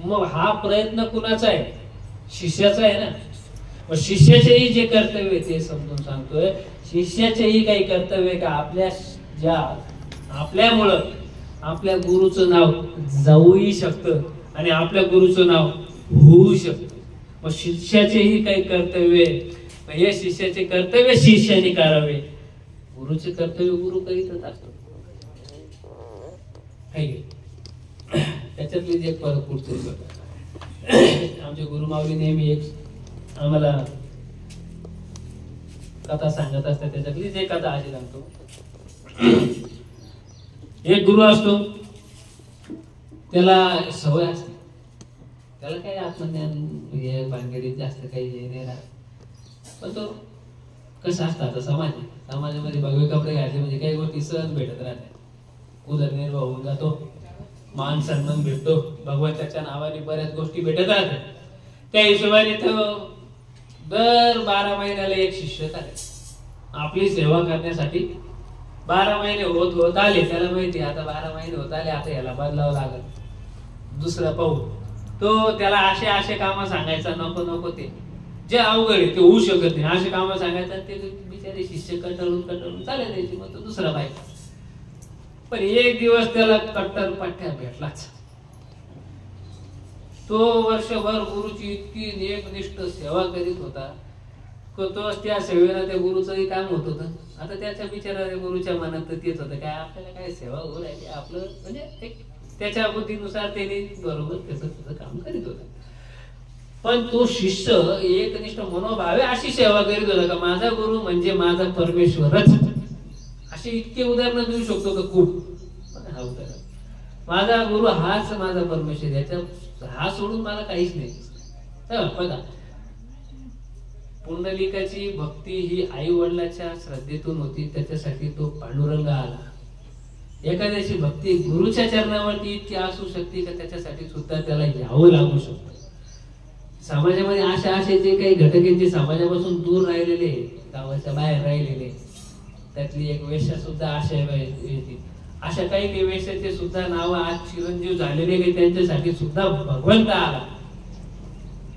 मग हा प्रयत्न कुणाचा आहे? शिष्याचा आहे ना. मग शिष्याचेही जे कर्तव्य ते समजून सांगतोय. शिष्याचेही काही कर्तव्य का आपल्या ज्या आपल्यामुळं आपल्या गुरुचं नाव जाऊही शकतं आणि आपल्या गुरुचं नाव होऊ शकतं. मग शिष्याचेही काही कर्तव्य, हे शिष्याचे कर्तव्य शिष्याने करावे, गुरुचे कर्तव्य गुरु करीतच असतो. त्याच्यातली एक फरक पुढचे आमचे गुरुमावली नेहमी एक आम्हाला कथा सांगत असतात. त्याच्यातलीच एक कथा अशी सांगतो. एक गुरु असतो, त्याला सवय असते, त्याला काही आत्मज्ञान हे भानगडीत जास्त काही हे नाही राहत. पण तो कसं असतं, आता समाजामध्ये भगवे कपडे घातले म्हणजे काही गोष्टी सहज भेटत राहतात, उदरनिर्वाह होऊन जातो. मान सन्मान भेटतो, भगवंताच्या नावाने बऱ्याच गोष्टी भेटत राहतात. त्या हिशोबाने तो दर 12 महिन्याला एक शिष्य करायचा आपली सेवा करण्यासाठी. 12 महिने होत आले, त्याला माहिती आता 12 महिने होत आले, आता याला बदलावं लागल, दुसरा पाहू. तो त्याला असे काम सांगायचा, नको ते जे अवघड आहे ते होऊ शकत नाही असे काम सांगायचं. ते बिचारे शिष्य कटळून चाले द्यायचे, मग तो दुसरा पाहिजे. पण एक दिवस त्याला कट्टर पट्ट्या भेटलाच. तो वर्षभर गुरुची इतकी एकनिष्ठ सेवा करीत होता, तो त्या सेवेला त्या गुरुचंही काम होत होतं. आता त्याच्या बिचारा गुरुच्या मनात तर तेच होतं, काय आपल्याला काय सेवा होऊ राहिली, आपलं म्हणजे एक त्याच्या बुद्धीनुसार त्याने बरोबर त्याचं काम करीत होता. पण तो शिष्य एकनिष्ठ मनोभावे अशी सेवा करीत होता का माझा गुरु म्हणजे माझा परमेश्वरच. असे इतके उदाहरण देऊ शकतो का खूप. पण हा उदाहरण माझा गुरु हाच माझा परमेश्वर, याच्या हा सोडून मला काहीच नाही. बघा, पुंडलिकाची भक्ती ही आई वडिलाच्या श्रद्धेतून होती, त्याच्यासाठी तो पांडुरंग आला. एखाद्याची भक्ती गुरुच्या चरणावरती इतकी असू शकते का त्याच्यासाठी सुद्धा त्याला यावं लागू शकतं. समाजामध्ये असे जे काही घटक आहेत जे समाजापासून दूर राहिलेले, गावाच्या बाहेर राहिलेले, त्यातली एक वेश्या सुद्धा अशा येतील. अशा काही वेश्याचे सुद्धा नाव आज चिरंजीव झालेले, त्यांच्यासाठी सुद्धा भगवंत आला.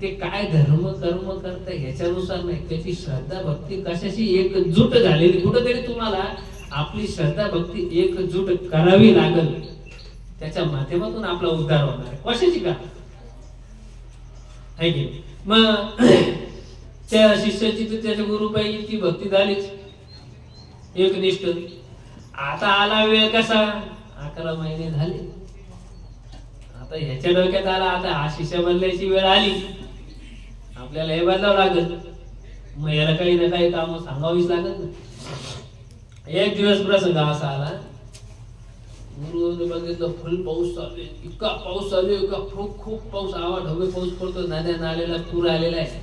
ते काय धर्म कर्म करता ह्याच्यानुसार नाही, त्याची श्रद्धा भक्ती कशाशी एकजूट झालेली. कुठेतरी तुम्हाला आपली श्रद्धा भक्ती एकजूट करावी लागल, त्याच्या माध्यमातून आपला उद्धार होणार आहे. कशाची का आहे की. मग त्या शिष्याची तर त्याच्या गुरुपायी इतकी भक्ती झालीच एकनिष्ठ. आता आला वेळ कसा, 11 महिने झाले. आता ह्याच्या डोक्यात आला आता हा शिष्य बदलायची वेळ आली, आपल्याला हे बदलावं लागल. मग याला काही ना काही काम सांगावीच लागत ना. एक दिवस प्रसंग असा आला, गुरुने बघितलं फुल पाऊस चालू आहे, इतका पाऊस चालू आहे का खूप पाऊस, ढोबे पाऊस पडतो, नद्या नाल्याला पूर आलेला आहे,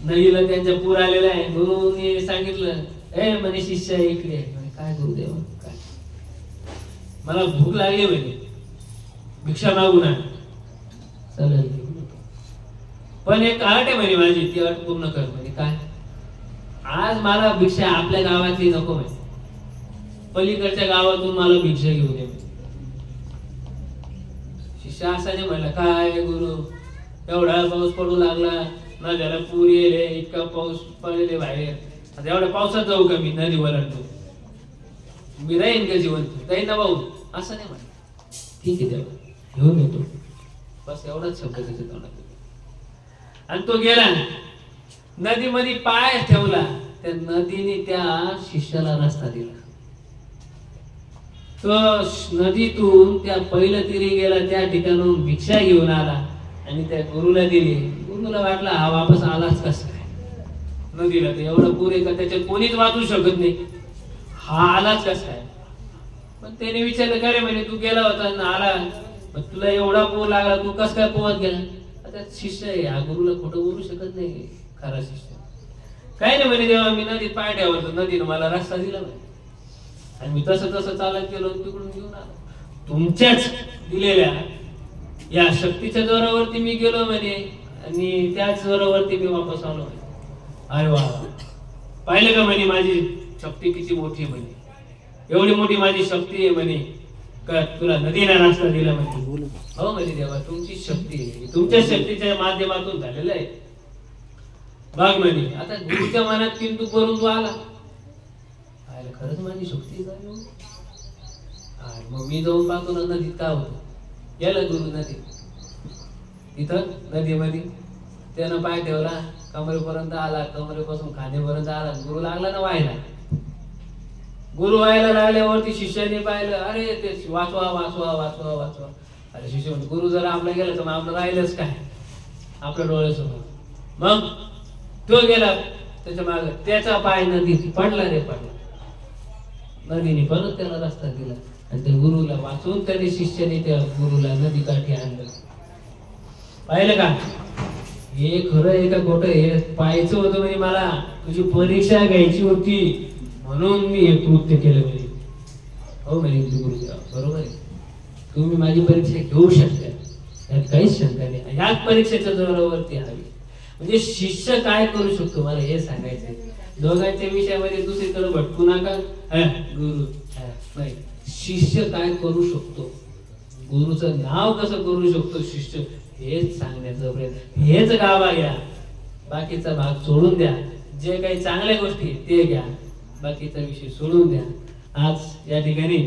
नदीला त्यांच्या पूर आलेला आहे. गुरुने सांगितलं, ए म्हणे शिष्य इकडे. काय गुरुदेव, काय मला भूक लागली म्हणे, भिक्षा मागू ना. चालेल, पण एक अट आहे म्हणे माझी, ती अट पूर्ण कर. म्हणे काय, आज मला भिक्षा आपल्या गावातली नको म्हणे, पलीकडच्या गावातून मला भिक्षा घेऊ दे. शिष्य असाने म्हणलं, काय गुरु एवढा पाऊस पडू लागला, नद्याला पूर येले, इतका पाऊस पडले बाहेर, आता एवढ्या पावसात जाऊ का मी नदी वलांडतो, मी राहीन का जिवंत, जाईन ना भाऊ. असं नाही म्हणलं, ठीक आहे तेव्हा घेऊन येतो, बस एवढाच शब्द त्याच्या तोंडात. आणि तो गेला नदीमध्ये, पाय ठेवला, त्या नदीने त्या शिष्याला रस्ता दिला. तो नदीतून त्या पहिलं तिरी गेला, त्या ठिकाणून भिक्षा घेऊन आला आणि त्या गुरुला दिली. गुरुला वाटला हा वापस आलाच कसं काय नदीला, तर एवढा पूर आहे का त्याच्यात कोणीच वाचू शकत नाही, हा आलाच कसं काय. पण त्याने विचारलं, का रे म्हणे तू गेला होता ना आला, पण तुला एवढा पूर लागला, तू कस काय पोहत गेला. आता शिष्य आहे, हा गुरुला खोटं बोलू शकत नाही, खरा शिष्य. काही नाही म्हणे, जेव्हा मी नदीत पाय ठेवला नदीनं मला रस्ता दिला म्हणे, आणि मी तसं चालत गेलो, तिकडून घेऊन आलो. तुमच्याच दिलेल्या या शक्तीच्या जोरावरती मी गेलो म्हणे, आणि त्याच जोरावरती मी वापस आलो म्हणे. अरे वा, पाहिलं का म्हणे माझी शक्ती किती मोठी म्हणे, एवढी मोठी माझी शक्ती आहे म्हणे का तुला नदीला रस्ता दिला म्हणे. हो म्हणे देवा, तुमची शक्ती आहे, तुमच्या शक्तीच्या माध्यमातून झालेलं आहे. बघ म्हणे, आता गुरुच्या मनात किंतु करून तू आला, खरंच माझी शक्ती झाली. मग मी जाऊन पाहतो ना नदीत काय होतं. गेला गुरु नदीत, इथं नदीमध्ये त्यानं पाय ठेवला, कमरेपर्यंत आला, कमरेपासून खांदेपर्यंत आला. गुरु लागला ना व्हायला. गुरु व्हायला लागल्यावरती शिष्याने पाहिलं, अरे ते वाचवा वाचवा वाचवा वाचवा. अरे शिष्य म्हणतो, गुरु जर आपला गेला तर मग आपलं राहिलंच काय आपल्या डोळ्यासमोर. मग तो गेला त्याच्या मागे, त्याचा पाय नदीत पडला रे पडला. नदीने परत त्याला रस्ता दिला आणि त्या गुरुला वाचवून त्याने शिष्याने त्या गुरुला नदीकाठी आणलं. पाहिलं का, हे खरं आहे का खोटं, हे पाहायचं होतं म्हणजे मला तुझी परीक्षा घ्यायची होती म्हणून मी हे कृत्य केलं म्हणजे. हो म्हणजे गुरुदेव बरोबर आहे. तुम्ही माझी परीक्षा घेऊ शकता, यात काहीच शंका नाही. याच परीक्षेच्या जोरावरती हवी. म्हणजे शिष्य काय करू शकतो मला हे सांगायचंय. दोघांच्या विषयामध्ये दुसरीकडे भटकू नका. गुरु नाही, शिष्य काय करू शकतो, गुरुचं नाव कसं करू शकतो शिष्य, हेच सांगण्याचा प्रयत्न. हेच गावा घ्या, बाकीचा भाग सोडून द्या. जे काही चांगल्या गोष्टी ते घ्या, बाकीचा विषय सोडून द्या. आज या ठिकाणी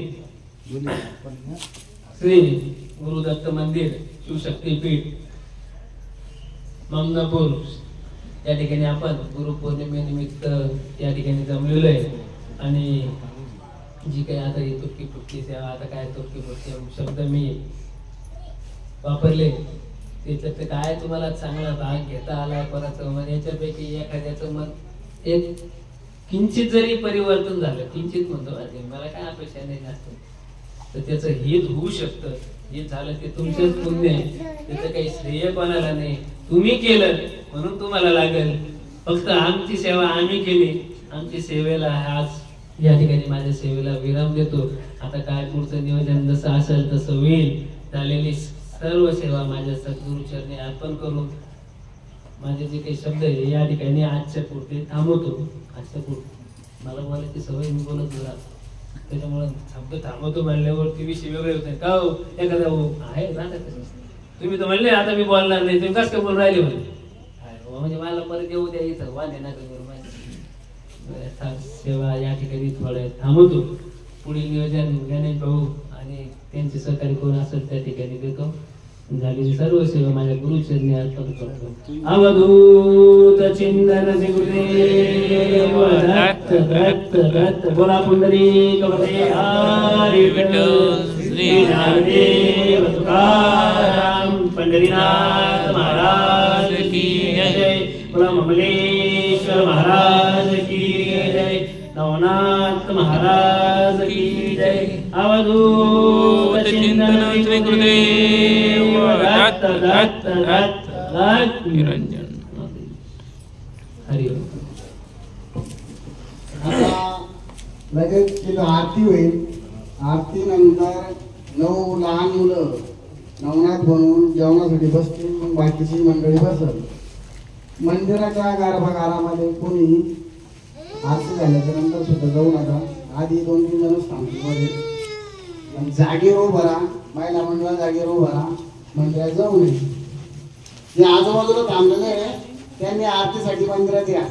श्री गुरुदत्त मंदिर शिवशक्तीपीठ ममनापूर या ठिकाणी आपण गुरुपौर्णिमेनिमित्त या ठिकाणी जमलेलो आहे. आणि जी काही आता ही तुटकी फुटकी सेवा, आता काय तुटकी फुटकी शब्द मी वापरले त्याच्यात काय तुम्हाला चांगला भाग घेता आला, परत याच्यापैकी एखाद्याचं मन एक किंचित जरी परिवर्तन झालं, किंचित म्हणतो मला काय अपेक्षा नाही जास्त, तर त्याचं हित होऊ शकतं. हित झालं ते तुमचंच पुण्य आहे, त्याचं काही श्रेय कोणाला नाही. तुम्ही केलं म्हणून तुम्हाला लागेल. फक्त आमची सेवा आम्ही केली, आमची सेवेला आज या ठिकाणी माझ्या सेवेला विराम देतो. आता काय पुढचं नियोजन जसं असेल तसं होईल. झालेली सर्व सेवा माझ्या सद्गुरु चरणी अर्पण करून माझे जे काही शब्द आहे या ठिकाणी आजच्या पुरते थांबवतो. आजच्या पुरते मला बोलायची सवय, मी बोलत बोला, त्याच्यामुळे शब्द थांबवतो म्हणल्यावरती विषय वेगळे होते. का हो एखादा हो आहे राहतात, तुम्ही तर म्हणले आता मी बोलणार नाही, तुम्ही कसं काय बोलून राहिले म्हणजे मला परत येऊ द्या इथं वाढे नका करू. सेवा या ठिकाणी थोडं थांबवतो. पुढील नियोजन गणेश भाऊ आणि त्यांचे सहकारी कोण असेल त्या ठिकाणी देतो. झालेली सर्व सेवा माझ्या गुरुचरणी अर्पण करतो. अवधूत चिंतन गुरुदेव दत्त दत्त दत्त. बोला पुंडलिक वरदे हरी विठ्ठल श्री ज्ञानदेव तुकाराम पंढरीनाथ महाराज की जय. बोला ममलेश्वर महाराज की जय. नवनाथ महाराज की जय. अवधूत चिंतन श्री गुरुदेव दत्त दत्त दत्त दत्त निरंजन. हरि ओम. आता लगेच तिथं आरती होईल. आरती नंतर 9 लहान मुलं नवनाथ बनवून जेवणासाठी बसतील, मग बाकीची मंडळी बसल. मंदिराच्या गर्भगारामध्ये कोणी आरती झाल्याच्या नंतर सुद्धा जाऊ नका. आधी 2-3 जणच थांबतील मध्ये. जागेवर उभा राहा, महिला मंडळा जागेवर उभा राहा, मंदिरात जाऊ नये. जे आजूबाजूला थांबलेले त्यांनी आरतीसाठी मंदिरात या.